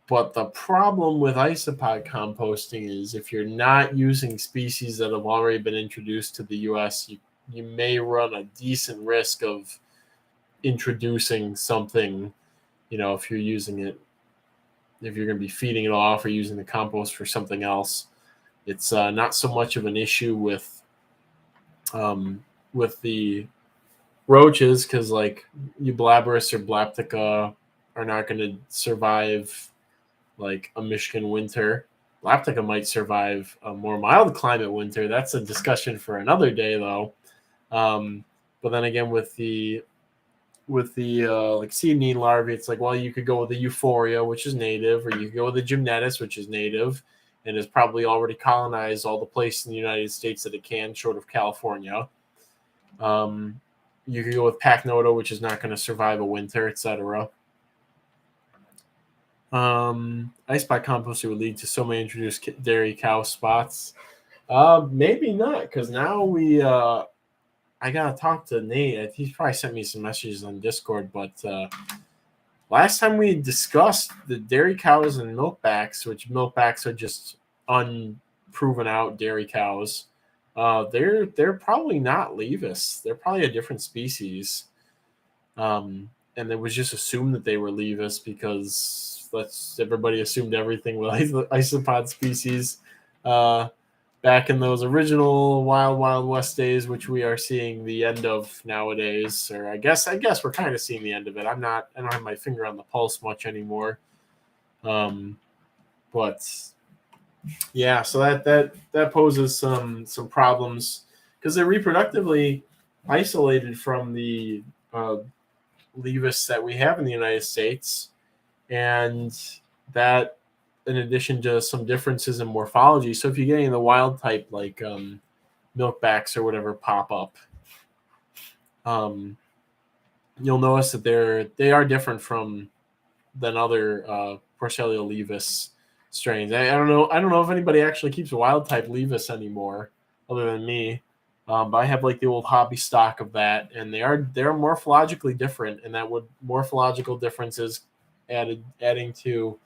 A: But the problem with isopod composting is if you're not using species that have already been introduced to the U.S., you may run a decent risk of introducing something, if you're using it, if you're going to be feeding it off or using the compost for something else. It's not so much of an issue with the roaches, because like Eublaberus or Blaptica are not going to survive like a Michigan winter. Blaptica might survive a more mild climate winter. That's a discussion for another day, though. But then again, with the like seed needle larvae, it's like, well, you could go with the Euphoria, which is native, or you could go with the Gymnetus, which is native and has probably already colonized all the places in the United States that it can, short of California. You could go with Pachnota, which is not going to survive a winter, etc. Ice spot composter would lead to so many introduced dairy cow spots. Maybe not, because now I gotta talk to Nate. He's probably sent me some messages on Discord, but last time we discussed the dairy cows and milkbacks, which milkbacks are just unproven out dairy cows. They're probably not Levis. They're probably a different species. And it was just assumed that they were Levis because everybody assumed everything with isopod species back in those original Wild West days, which we are seeing the end of nowadays. Or I guess we're kind of seeing the end of it. I don't have my finger on the pulse much anymore. But yeah, so that poses some problems because they're reproductively isolated from the Levis that we have in the United States, and that in addition to some differences in morphology. So if you're getting the wild type like milkbacks or whatever pop up, you'll notice that they are different than other Porcellio levis strains. I don't know if anybody actually keeps a wild type levis anymore other than me. But I have like the old hobby stock of that, and they're morphologically different, and that would morphological differences adding to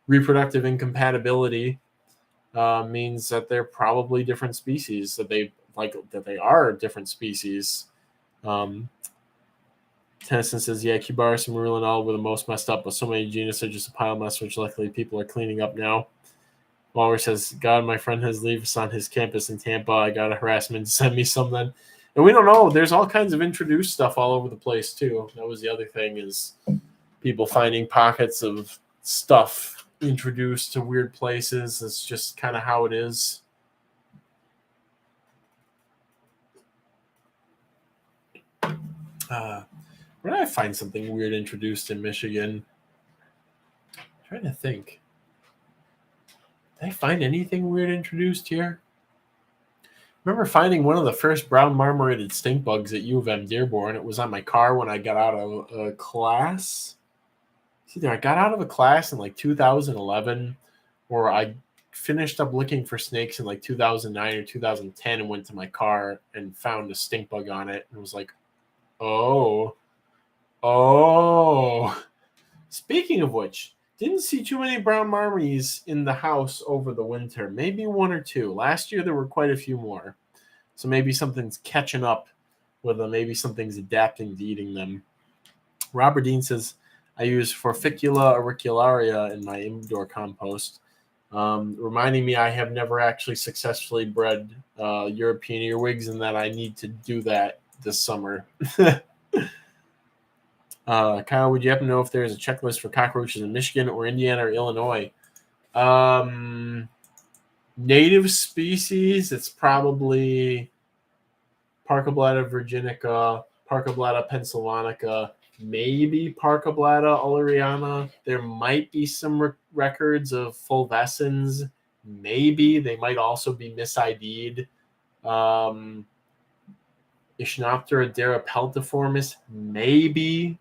A: reproductive incompatibility means that they're probably different species, that they are different species. Tennyson says, yeah, Cubaris and Marulinol were the most messed up, but so many genus are just a pile of mess, which luckily people are cleaning up now. Walmer says, God, my friend has leaves on his campus in Tampa. I got a harassment. Send me something. And we don't know. There's all kinds of introduced stuff all over the place, too. That was the other thing, is people finding pockets of stuff introduced to weird places. It's just kind of how it is. Where did I find something weird introduced in Michigan? I'm trying to think. Did I find anything weird introduced here? I remember finding one of the first brown marmorated stink bugs at U of M Dearborn. It was on my car when I got out of a class. Either I got out of a class in like 2011, or I finished up looking for snakes in like 2009 or 2010 and went to my car and found a stink bug on it and was like, oh. Speaking of which, didn't see too many brown marmies in the house over the winter. Maybe one or two. Last year there were quite a few more. So maybe something's catching up with them. Maybe something's adapting to eating them. Robert Dean says, I use Forficula auricularia in my indoor compost, reminding me I have never actually successfully bred European earwigs and that I need to do that this summer. Kyle, would you happen to know if there's a checklist for cockroaches in Michigan or Indiana or Illinois? Native species, it's probably Parkablata virginica, Parkablata pennsylvanica, maybe Parkablata ulariana. There might be some records of fulvescens. Maybe they might also be misid'd. Echinoptera derapeltiformis, maybe.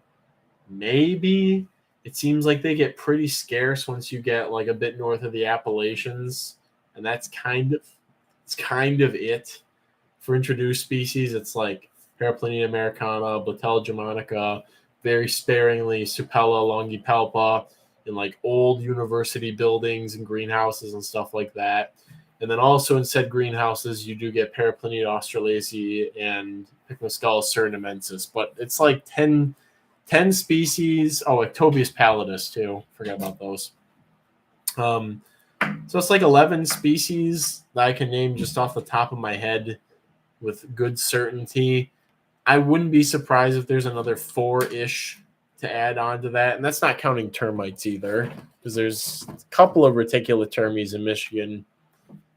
A: It seems like they get pretty scarce once you get like a bit north of the Appalachians, and that's kind of it. For introduced species, it's like Paraplenia americana, Blatella germanica, very sparingly Supella longipalpa in like old university buildings and greenhouses and stuff like that. And then also in said greenhouses, you do get Paraplenia australacea and Picnoscalus surinamensis, but it's like 10 species. Oh, Ectobius pallidus too. Forgot about those. So it's like 11 species that I can name just off the top of my head with good certainty. I wouldn't be surprised if there's another 4-ish to add on to that. And that's not counting termites either, because there's a couple of reticulotermes in Michigan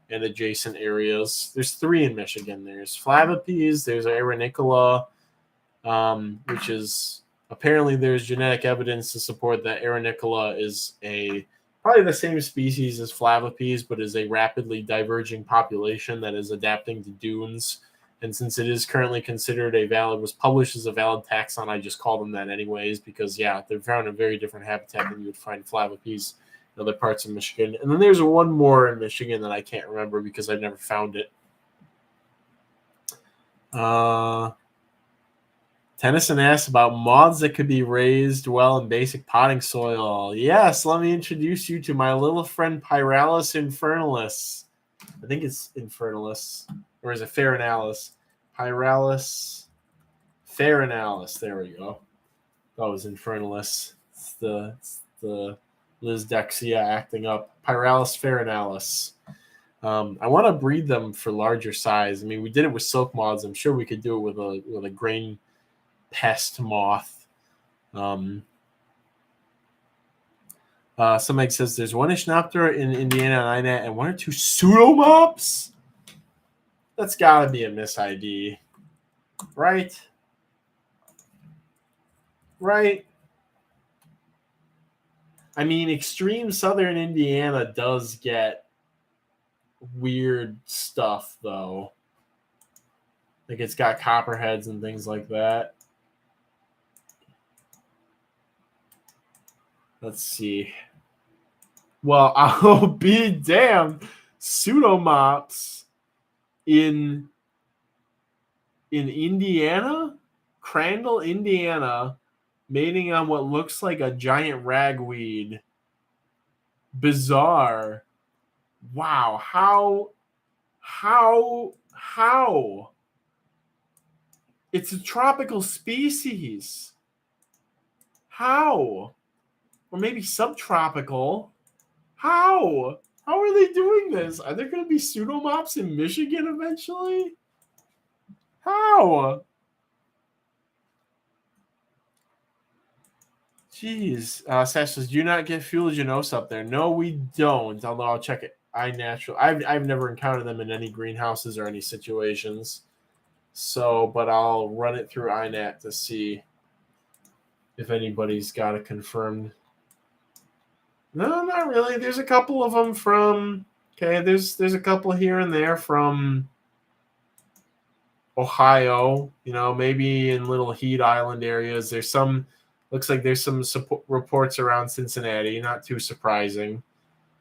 A: and adjacent areas. There's 3 in Michigan. There's Flavipes, there's Arenicola, which is apparently there's genetic evidence to support that Arenicola is probably the same species as Flavipes, but is a rapidly diverging population that is adapting to dunes. And since it is currently considered was published as a valid taxon, I just call them that anyways, because they're found in a very different habitat than you would find Flavipes in other parts of Michigan. And then there's one more in Michigan that I can't remember because I've never found it. Tennyson asks about moths that could be raised well in basic potting soil. Yes, let me introduce you to my little friend Pyralis infernalis. I think it's infernalis, or is it farinalis? Pyralis farinalis. There we go. That was infernalis. It's the Lisdexia acting up. Pyralis farinalis. I want to breed them for larger size. I mean, we did it with silk moths. I'm sure we could do it with a grain pest moth. Somebody says there's 1 Echinoptera in Indiana and INAT and 1 or 2 pseudomops. That's got to be a mis-ID, right? Right. I mean, extreme southern Indiana does get weird stuff, though. Like it's got copperheads and things like that. Let's see. Well, I'll be damned. Pseudomops in Indiana, Crandall, Indiana, mating on what looks like a giant ragweed. Bizarre. Wow. How? It's a tropical species. How? Or maybe subtropical. How? How are they doing this? Are there going to be pseudomops in Michigan eventually? How? Jeez. Sash says, do you not get fuliginose up there? No, we don't. Although I'll check it. I've never encountered them in any greenhouses or any situations. So, but I'll run it through INAT to see if anybody's got it confirmed. No, not really. There's a couple of them from. Okay, there's a couple here and there from Ohio. You know, maybe in little Heat Island areas. There's some. Looks like there's some reports around Cincinnati. Not too surprising,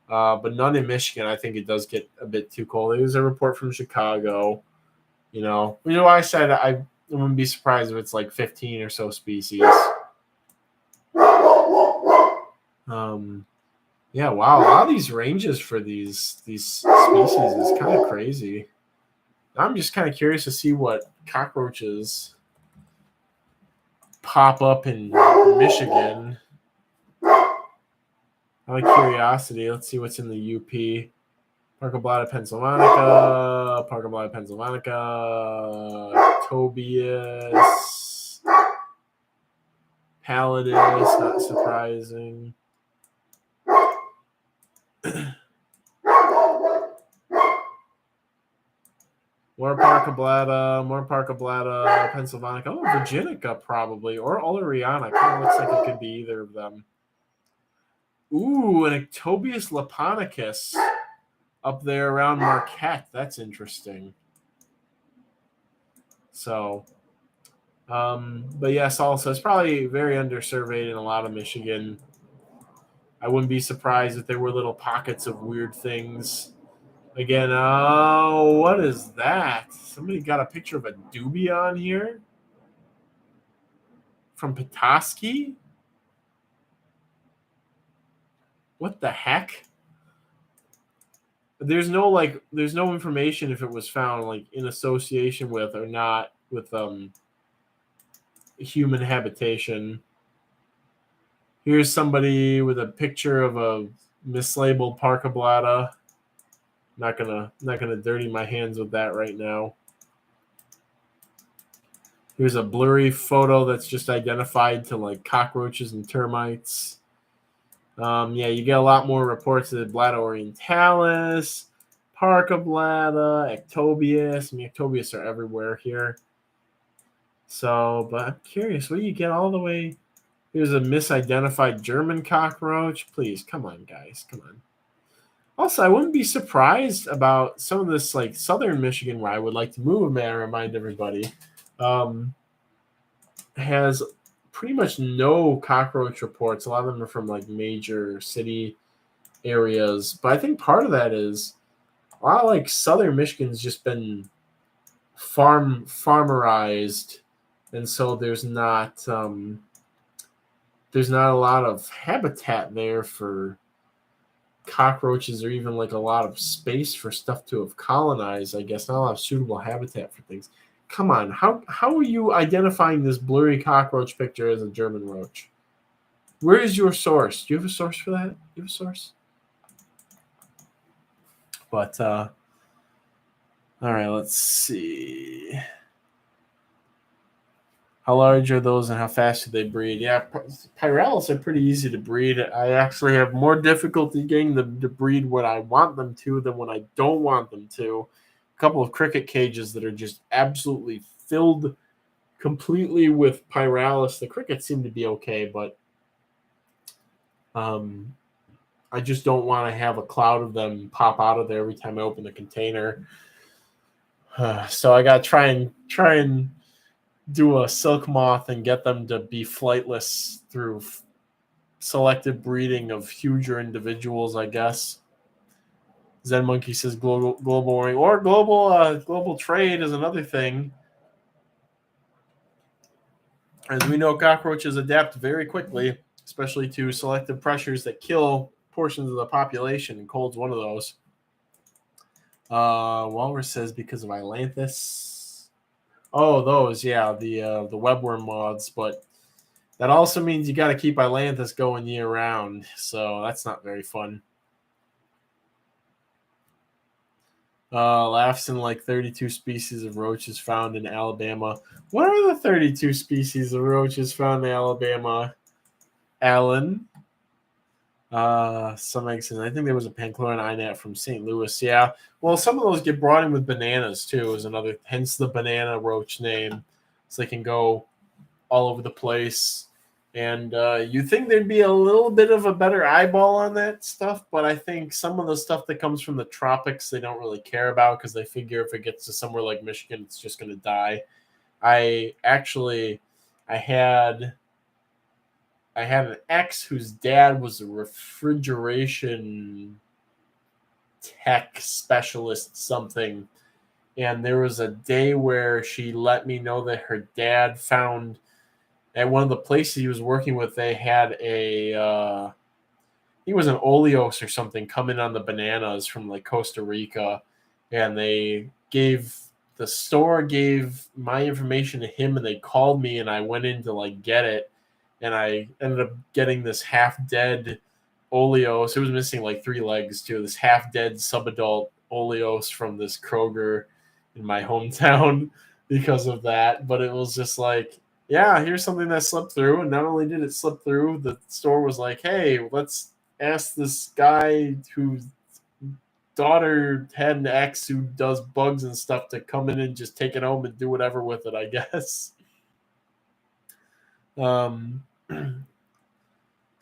A: but none in Michigan. I think it does get a bit too cold. There's a report from Chicago. You know, I said I wouldn't be surprised if it's like 15 or so species. Yeah, wow. A lot of these ranges for these species is kind of crazy. I'm just kind of curious to see what cockroaches pop up in Michigan. Out of curiosity, let's see what's in the UP. Parkoblatta pennsylvanica, Tobias, Pallidus, not surprising. More Parkoblatta, Pennsylvanica. Oh, Virginica probably, or Oleriana. Kind of looks like it could be either of them. Ooh, an Ectobius laponicus up there around Marquette. That's interesting. So, but yes, also it's probably very undersurveyed in a lot of Michigan. I wouldn't be surprised if there were little pockets of weird things. Again, what is that? Somebody got a picture of a dubia on here from Petoskey? What the heck? There's no information if it was found like in association with or not with human habitation. Here's somebody with a picture of a mislabeled Parkoblatta. Not gonna dirty my hands with that right now. Here's a blurry photo that's just identified to like cockroaches and termites. Yeah, you get a lot more reports of the Blatta orientalis, Parkoblatta, Ectobius. I mean, Ectobius are everywhere here. So, but I'm curious, what do you get all the way? Here's a misidentified German cockroach. Please, come on, guys, come on. Also, I wouldn't be surprised about some of this, like southern Michigan, where I would like to move. May I remind everybody, has pretty much no cockroach reports. A lot of them are from like major city areas, but I think part of that is a lot of like southern Michigan's just been farmerized, and so there's not a lot of habitat there for cockroaches, or even like a lot of space for stuff to have colonized. I guess not a lot of suitable habitat for things. Come on, how are you identifying this blurry cockroach picture as a German roach? Where is your source? Do you have a source for that? Do you have a source? But all right, let's see. How large are those and how fast do they breed? Yeah, Pyralis are pretty easy to breed. I actually have more difficulty getting them to breed what I want them to than what I don't want them to. A couple of cricket cages that are just absolutely filled completely with Pyralis. The crickets seem to be okay, but I just don't want to have a cloud of them pop out of there every time I open the container. So I got to try and do a silk moth and get them to be flightless through selective breeding of huger individuals, I guess. Zen Monkey says global warming or global trade is another thing. As we know, cockroaches adapt very quickly, especially to selective pressures that kill portions of the population, and cold's one of those. Walrus says because of Ilanthus. Oh, those, yeah, the webworm moths, but That also means you got to keep Ilanthus going year round, so that's not very fun. Laughs in like 32 species of roaches found in Alabama. What are the 32 species of roaches found in Alabama, Alan? Some eggs. I think there was a panchlorine inat from St. Louis. Yeah. Well, some of those get brought in with bananas too. Is another. Hence the banana roach name, so they can go all over the place. And you think there'd be a little bit of a better eyeball on that stuff, but I think some of the stuff that comes from the tropics they don't really care about because they figure if it gets to somewhere like Michigan, it's just going to die. I had an ex whose dad was a refrigeration tech specialist something, and there was a day where she let me know that her dad found at one of the places he was working with, they had I think it was an oleos or something coming on the bananas from like Costa Rica, and the store gave my information to him, and they called me, and I went in to like get it, and I ended up getting this half dead oleos. It was missing like 3 legs too. This half dead subadult oleos from this Kroger in my hometown because of that. But it was just like, yeah, here's something that slipped through. And not only did it slip through, the store was like, hey, let's ask this guy whose daughter had an ex who does bugs and stuff to come in and just take it home and do whatever with it, I guess.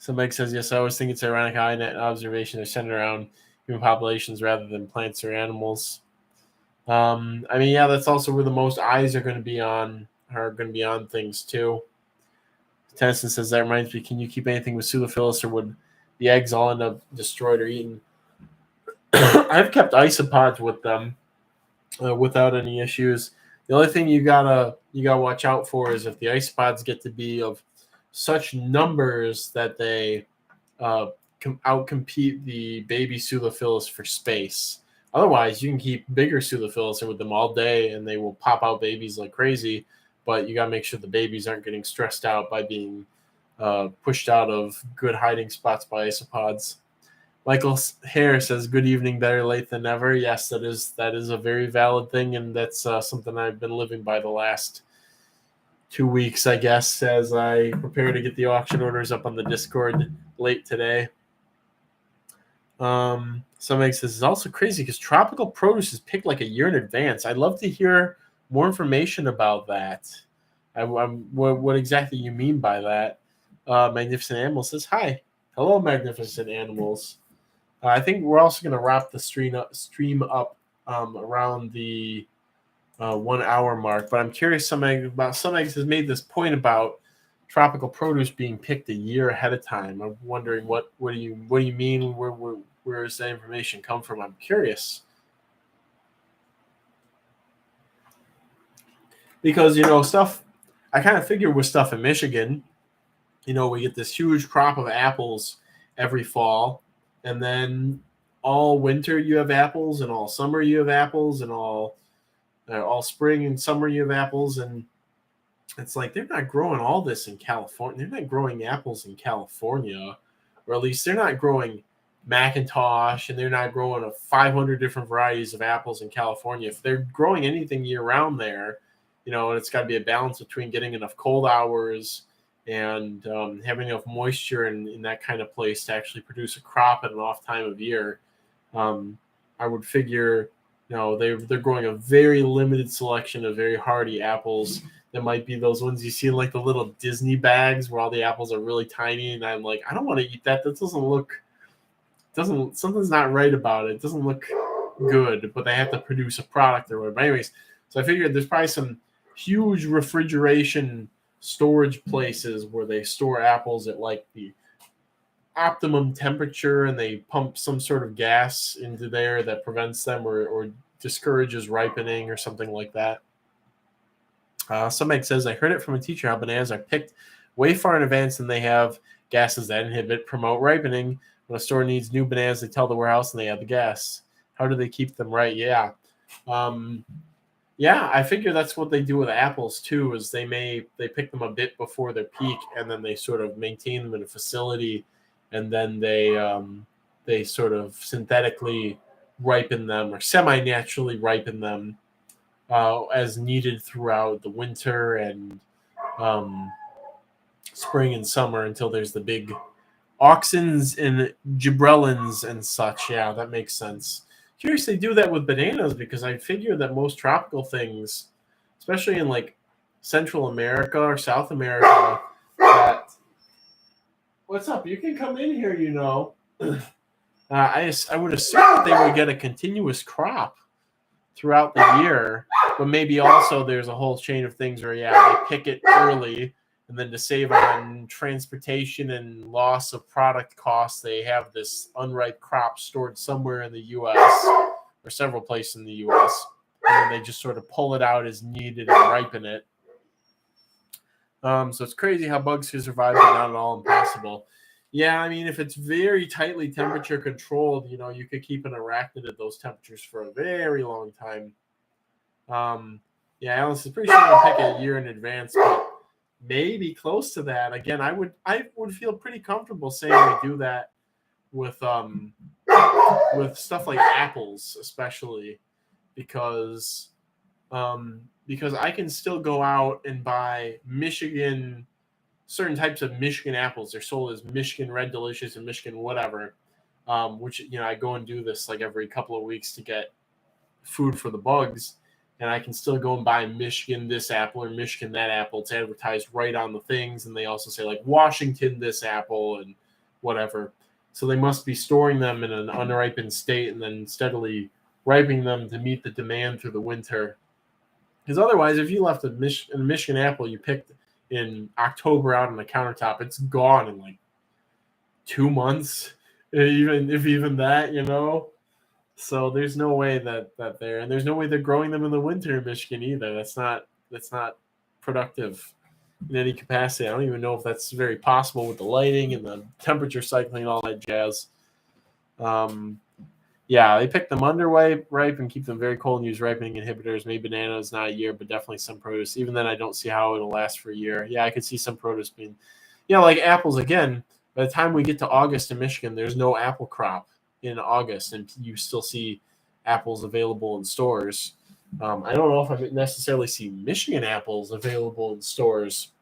A: So Meg says, yes, I always think it's ironic how INET observation is centered around human populations rather than plants or animals. I mean, yeah, that's also where the most eyes are going to be on things too. Tennyson says, that reminds me, can you keep anything with pseudophilus, or would the eggs all end up destroyed or eaten? I've kept isopods with them without any issues. The only thing you gotta watch out for is if the isopods get to be of such numbers that they outcompete the baby pseudophilus for space. Otherwise, you can keep bigger pseudophilus with them all day, and they will pop out babies like crazy. But you got to make sure the babies aren't getting stressed out by being pushed out of good hiding spots by isopods. Michael Hare says, "Good evening, better late than never." Yes, that is a very valid thing, and that's something I've been living by the last 2 weeks, I guess, as I prepare to get the auction orders up on the Discord late today. Somebody says, it's also crazy because tropical produce is picked like a year in advance. I'd love to hear more information about that. What exactly you mean by that? Magnificent Animal says, hi. Hello, Magnificent Animals. I think we're also going to wrap the stream up around the 1 hour mark, but I'm curious. Somebody has made this point about tropical produce being picked a year ahead of time. I'm wondering what do you mean? Where does that information come from? I'm curious because stuff. I kind of figure with stuff in Michigan, we get this huge crop of apples every fall, and then all winter you have apples, and all summer you have apples, and all spring and summer you have apples, and it's like they're not growing all this in California. They're not growing apples in California, or at least they're not growing Macintosh, and they're not growing 500 different varieties of apples in California. If they're growing anything year round there, and it's got to be a balance between getting enough cold hours and having enough moisture in that kind of place to actually produce a crop at an off time of year. I would figure, they're growing a very limited selection of very hardy apples. That might be those ones you see in like the little Disney bags where all the apples are really tiny, and I'm like, I don't want to eat that. That something's not right about it. It doesn't look good, but they have to produce a product or whatever. But anyways, so I figured there's probably some huge refrigeration storage places where they store apples at like the optimum temperature, and they pump some sort of gas into there that prevents them or discourages ripening or something like that. Somebody says, I heard it from a teacher how bananas are picked way far in advance, and they have gases that promote ripening. When a store needs new bananas, they tell the warehouse and they add the gas. How do they keep them right? Yeah. Yeah, I figure that's what they do with apples too. Is they pick them a bit before their peak, and then they sort of maintain them in a facility, and then they sort of synthetically ripen them or semi-naturally ripen them as needed throughout the winter and um, spring and summer until there's the big auxins and gibberellins and such. Yeah, that makes sense. Curious they do that with bananas because I figure that most tropical things, especially in like Central America or South America, that what's up? You can come in here, you know. I would assume that they would get a continuous crop throughout the year, but maybe also there's a whole chain of things where they pick it early, and then to save on transportation and loss of product costs, they have this unripe crop stored somewhere in the U.S. or several places in the U.S. and then they just sort of pull it out as needed and ripen it. So it's crazy how bugs can survive, but not at all impossible. Yeah, I mean, if it's very tightly temperature controlled, you could keep an arachnid at those temperatures for a very long time. Yeah, Alice is pretty sure I'll pick a year in advance, but maybe close to that. Again, I would feel pretty comfortable saying we do that with stuff like apples, especially because I can still go out and buy certain types of Michigan apples. They're sold as Michigan Red Delicious and Michigan whatever, which I go and do this like every couple of weeks to get food for the bugs, and I can still go and buy Michigan this apple or Michigan that apple. It's advertised right on the things, and they also say like Washington this apple and whatever. So they must be storing them in an unripened state and then steadily ripening them to meet the demand through the winter. Because otherwise, if you left a Michigan apple you picked in October out on the countertop, it's gone in like 2 months, even that. So there's no way that and there's no way they're growing them in the winter in Michigan either. That's not productive in any capacity. I don't even know if that's very possible with the lighting and the temperature cycling and all that jazz. Yeah, they pick them ripe and keep them very cold and use ripening inhibitors. Maybe bananas, not a year, but definitely some produce. Even then, I don't see how it'll last for a year. Yeah, I could see some produce being, like apples again. By the time we get to August in Michigan, there's no apple crop in August, and you still see apples available in stores. I don't know if I necessarily see Michigan apples available in stores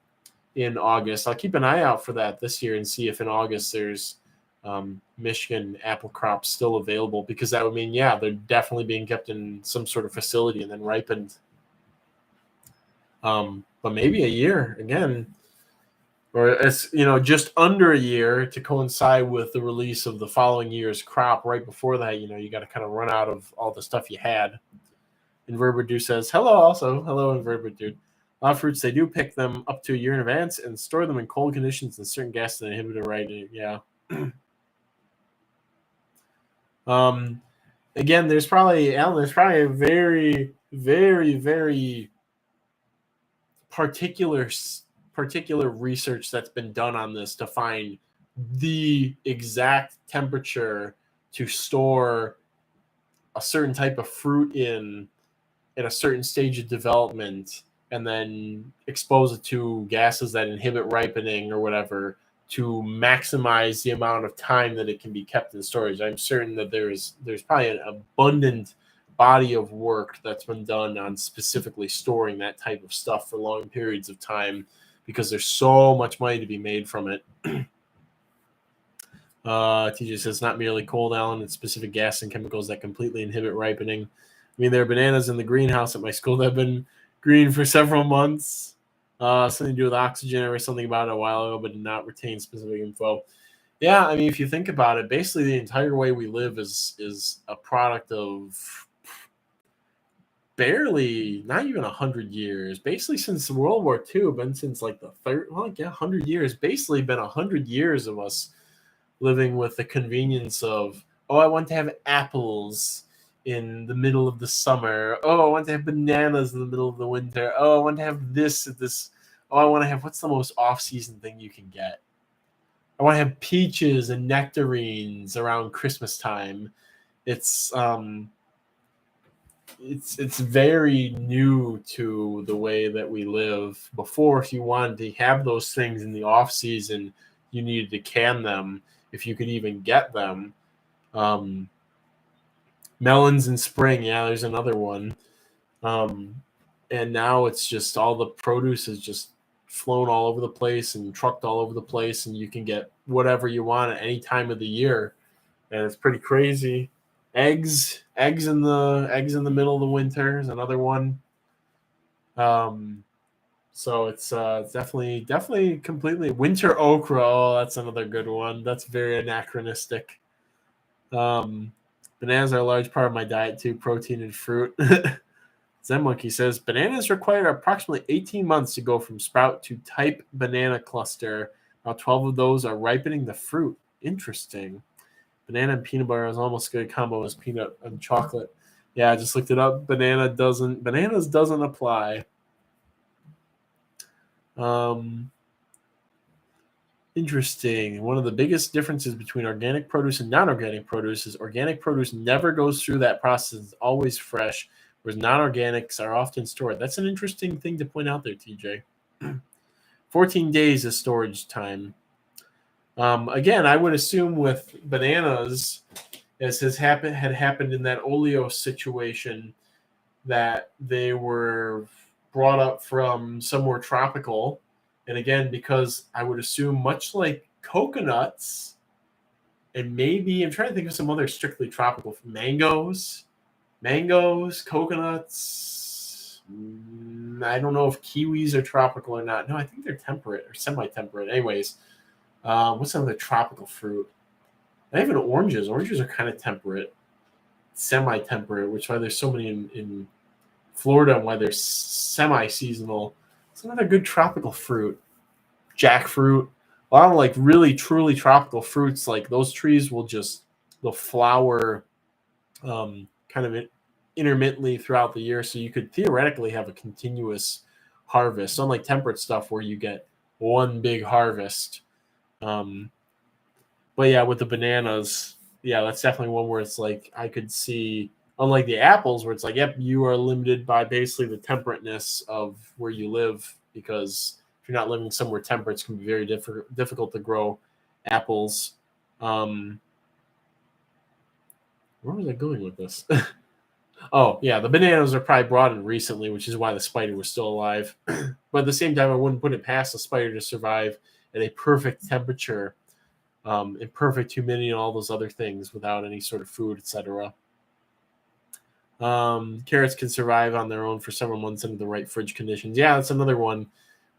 A: in August. I'll keep an eye out for that this year and see if in August there's Michigan apple crops still available, because that would mean, they're definitely being kept in some sort of facility and then ripened. But maybe a year again, or it's just under a year to coincide with the release of the following year's crop. Right before that, you got to kind of run out of all the stuff you had. Invertebrate Dude says hello. Invertebrate Dude. A lot of fruits, they do pick them up to a year in advance and store them in cold conditions and certain gases that inhibit it. Right? Yeah. Again, there's probably a very, very, very particular research that's been done on this to find the exact temperature to store a certain type of fruit in at a certain stage of development, and then expose it to gases that inhibit ripening or whatever, to maximize the amount of time that it can be kept in storage. I'm certain that there's probably an abundant body of work that's been done on specifically storing that type of stuff for long periods of time, because there's so much money to be made from it. TJ says not merely cold, Alan, it's specific gas and chemicals that completely inhibit ripening. I mean, there are bananas in the greenhouse at my school that have been green for several months. Something to do with oxygen. I read something about it a while ago, but did not retain specific info. Yeah, I mean, if you think about it, basically the entire way we live is a product of barely, not even 100 years. Basically, since World War II, been since like the 100 years. Basically, been 100 years of us living with the convenience of, I want to have apples in the middle of the summer. I want to have bananas in the middle of the winter. I want to have this. I want to have, what's the most off-season thing you can get? I want to have peaches and nectarines around Christmas time. It's it's very new to the way that we live. Before, if you wanted to have those things in the off season, you needed to can them if you could even get them. Melons in spring, yeah, there's another one. And now it's just all the produce is just flown all over the place and trucked all over the place, and you can get whatever you want at any time of the year, and it's pretty crazy. Eggs in the middle of the winter is another one. Um, so it's definitely completely winter okra. Oh, that's another good one. That's very anachronistic. Bananas are a large part of my diet too. Protein and fruit. Zen Monkey says bananas require approximately 18 months to go from sprout to type banana cluster. About 12 of those are ripening the fruit. Interesting. Banana and peanut butter is almost a good combo as peanut and chocolate. Yeah, I just looked it up. Bananas doesn't apply. Interesting. One of the biggest differences between organic produce and non-organic produce is organic produce never goes through that process. It's always fresh, whereas non-organics are often stored. That's an interesting thing to point out there, TJ. 14 days is storage time. Again, I would assume with bananas, as had happened in that oleo situation, that they were brought up from somewhere tropical. And again, because I would assume much like coconuts, and maybe I'm trying to think of some other strictly tropical mangoes, coconuts. I don't know if kiwis are tropical or not. No, I think they're temperate or semi-temperate. Anyways, what's some of the tropical fruit? Not even oranges. Oranges are kind of temperate, semi-temperate, which is why there's so many in Florida and why they're semi-seasonal. It's another good tropical fruit. Jackfruit. A lot of like really truly tropical fruits, like those trees they'll flower kind of intermittently throughout the year. So you could theoretically have a continuous harvest, unlike temperate stuff where you get one big harvest. But yeah, with the bananas, yeah, that's definitely one where it's like I could see, unlike the apples, where it's like, yep, you are limited by basically the temperateness of where you live, because if you're not living somewhere temperate, it's going to be very difficult to grow apples. Where was I going with this? Oh, yeah, the bananas are probably brought in recently, which is why the spider was still alive. But at the same time, I wouldn't put it past the spider to survive at a perfect temperature, and perfect humidity and all those other things without any sort of food, etc. Carrots can survive on their own for several months under the right fridge conditions. Yeah, that's another one.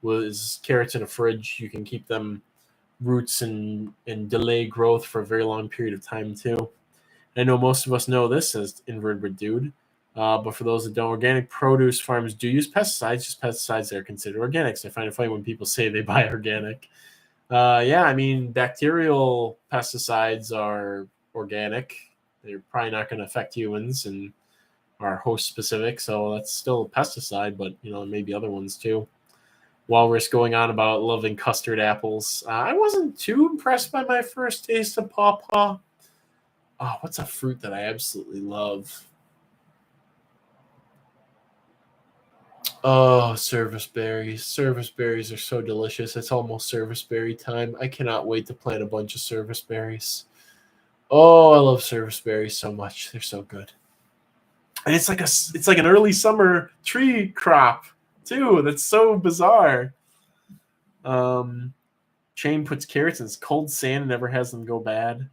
A: Was carrots in a fridge, you can keep them roots and delay growth for a very long period of time too. I know most of us know this as invertebrate dude, but for those that don't, organic produce farms do use pesticides, just pesticides that are considered organics. I find it funny when people say they buy organic. Yeah, I mean, bacterial pesticides are organic. They're probably not going to affect humans and are host specific, so that's still a pesticide, but maybe other ones too. Walrus going on about loving custard apples. I wasn't too impressed by my first taste of pawpaw. Oh, what's a fruit that I absolutely love? Oh, service berries. Service berries are so delicious. It's almost service berry time. I cannot wait to plant a bunch of service berries. Oh, I love service berries so much. They're so good. And it's like an early summer tree crop too. That's so bizarre. Chain puts carrots in cold sand and never has them go bad.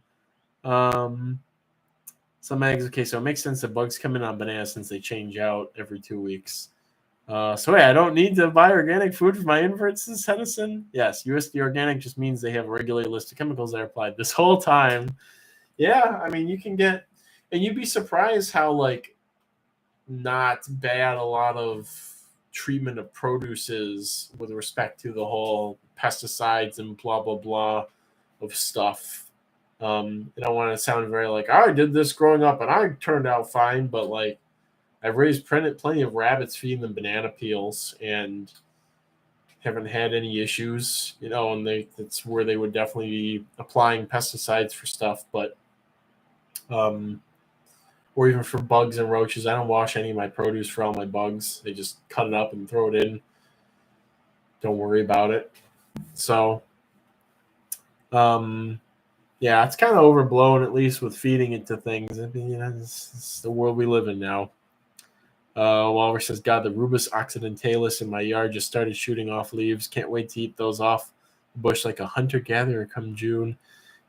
A: Some eggs. Okay, so it makes sense that bugs come in on bananas since they change out every 2 weeks. So yeah, I don't need to buy organic food for my inverts, says Hedison. Yes, USD organic just means they have a regulated list of chemicals that are applied this whole time. Yeah, I mean, you can get, and you'd be surprised how like not bad a lot of treatment of produce is with respect to the whole pesticides and blah blah blah of stuff. I don't want to sound very like I did this growing up and I turned out fine, but like I've raised plenty of rabbits feeding them banana peels and haven't had any issues, and that's where they would definitely be applying pesticides for stuff. But or even for bugs and roaches. I don't wash any of my produce for all my bugs. They just cut it up and throw it in. Don't worry about it. So, yeah, it's kind of overblown, at least with feeding it to things. I mean, it's the world we live in now. Walrus says, God, the Rubus occidentalis in my yard just started shooting off leaves. Can't wait to eat those off the bush like a hunter-gatherer come June.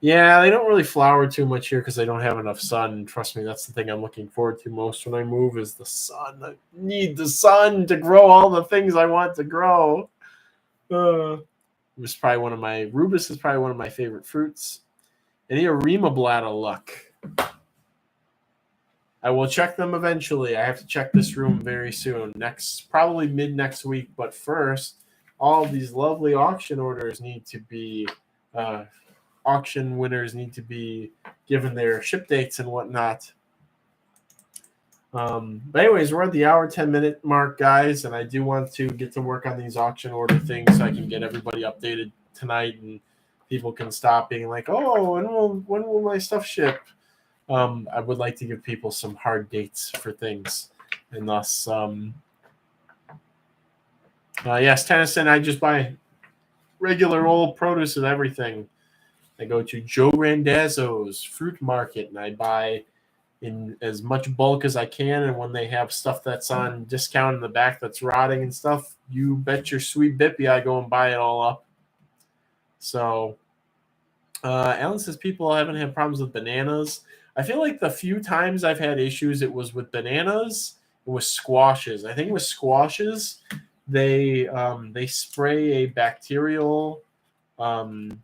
A: Yeah, they don't really flower too much here because they don't have enough sun. Trust me, that's the thing I'm looking forward to most when I move is the sun. I need the sun to grow all the things I want to grow. Rubus is probably one of my favorite fruits. Any Arimablatta luck? I will check them eventually. I have to check this room very soon. Probably mid next week. But first, all of these lovely auction orders need to be, auction winners need to be given their ship dates and whatnot. But anyways, we're at the hour, 10-minute mark, guys. And I do want to get to work on these auction order things so I can get everybody updated tonight and people can stop being like, oh, when will my stuff ship? I would like to give people some hard dates for things. And thus, yes, Tennyson, I just buy regular old produce and everything. I go to Joe Randazzo's fruit market and I buy in as much bulk as I can. And when they have stuff that's on discount in the back that's rotting and stuff, you bet your sweet bippy I go and buy it all up. So, Alan says people haven't had problems with bananas. I feel like the few times I've had issues, it was with bananas and with squashes. I think with squashes, they spray a bacterial pesticide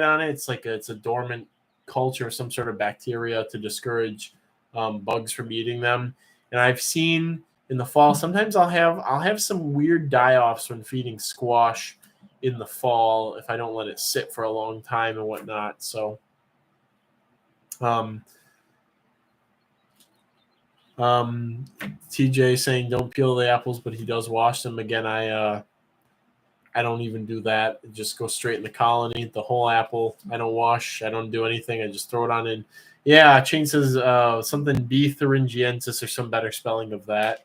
A: on it. It's a dormant culture, some sort of bacteria to discourage bugs from eating them. And I've seen in the fall, sometimes I'll have some weird die-offs when feeding squash in the fall if I don't let it sit for a long time and whatnot. So TJ saying don't peel the apples, but he does wash them. Again, I don't even do that. I just go straight in the colony, the whole apple. I don't wash. I don't do anything. I just throw it on in. Yeah, Chain says something B. thuringiensis or some better spelling of that.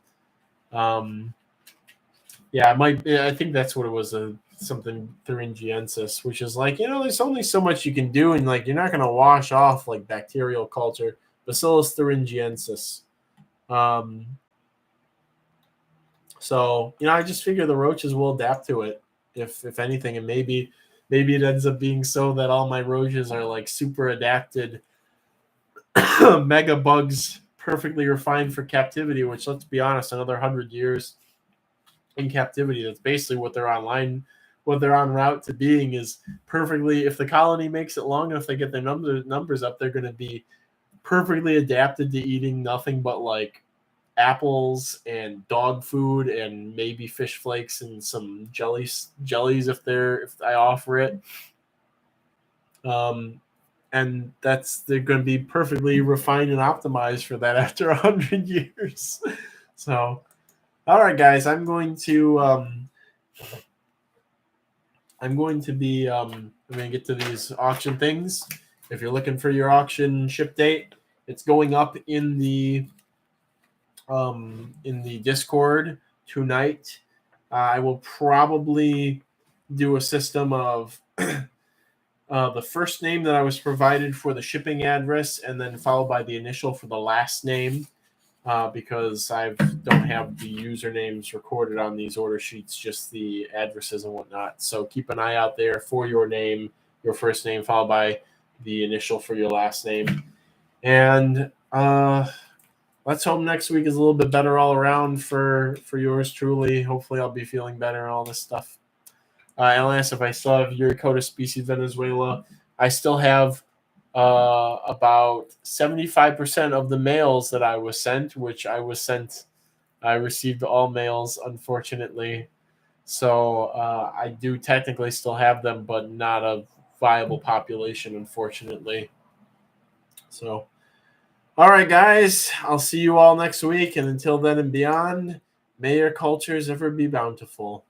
A: Yeah, I think that's what it was. Something thuringiensis, which is like, there's only so much you can do, and like you're not going to wash off like bacterial culture. Bacillus thuringiensis. So I just figure the roaches will adapt to it, if anything, and maybe it ends up being so that all my roaches are like super adapted, mega bugs, perfectly refined for captivity. Which, let's be honest, another 100 years in captivity, that's basically what they're en route to being, is perfectly. If the colony makes it long enough, they get their numbers up, they're going to be perfectly adapted to eating nothing but like apples and dog food and maybe fish flakes and some jellies if I offer it. And they're going to be perfectly refined and optimized for that after 100 years. So, all right, guys, I'm going to get to these auction things. If you're looking for your auction ship date, it's going up in the Discord tonight. I will probably do a system of the first name that I was provided for the shipping address, and then followed by the initial for the last name, because I don't have the usernames recorded on these order sheets, just the addresses and whatnot. So keep an eye out there for your name, your first name, followed by the initial for your last name. And let's hope next week is a little bit better all around for yours truly. Hopefully I'll be feeling better and all this stuff. Alan asked if I still have Euricota species Venezuela. I still have about 75% of the mails that I was sent, I received all mails, unfortunately. So I do technically still have them, but not a viable population, unfortunately. So, all right, guys, I'll see you all next week. And until then and beyond, may your cultures ever be bountiful.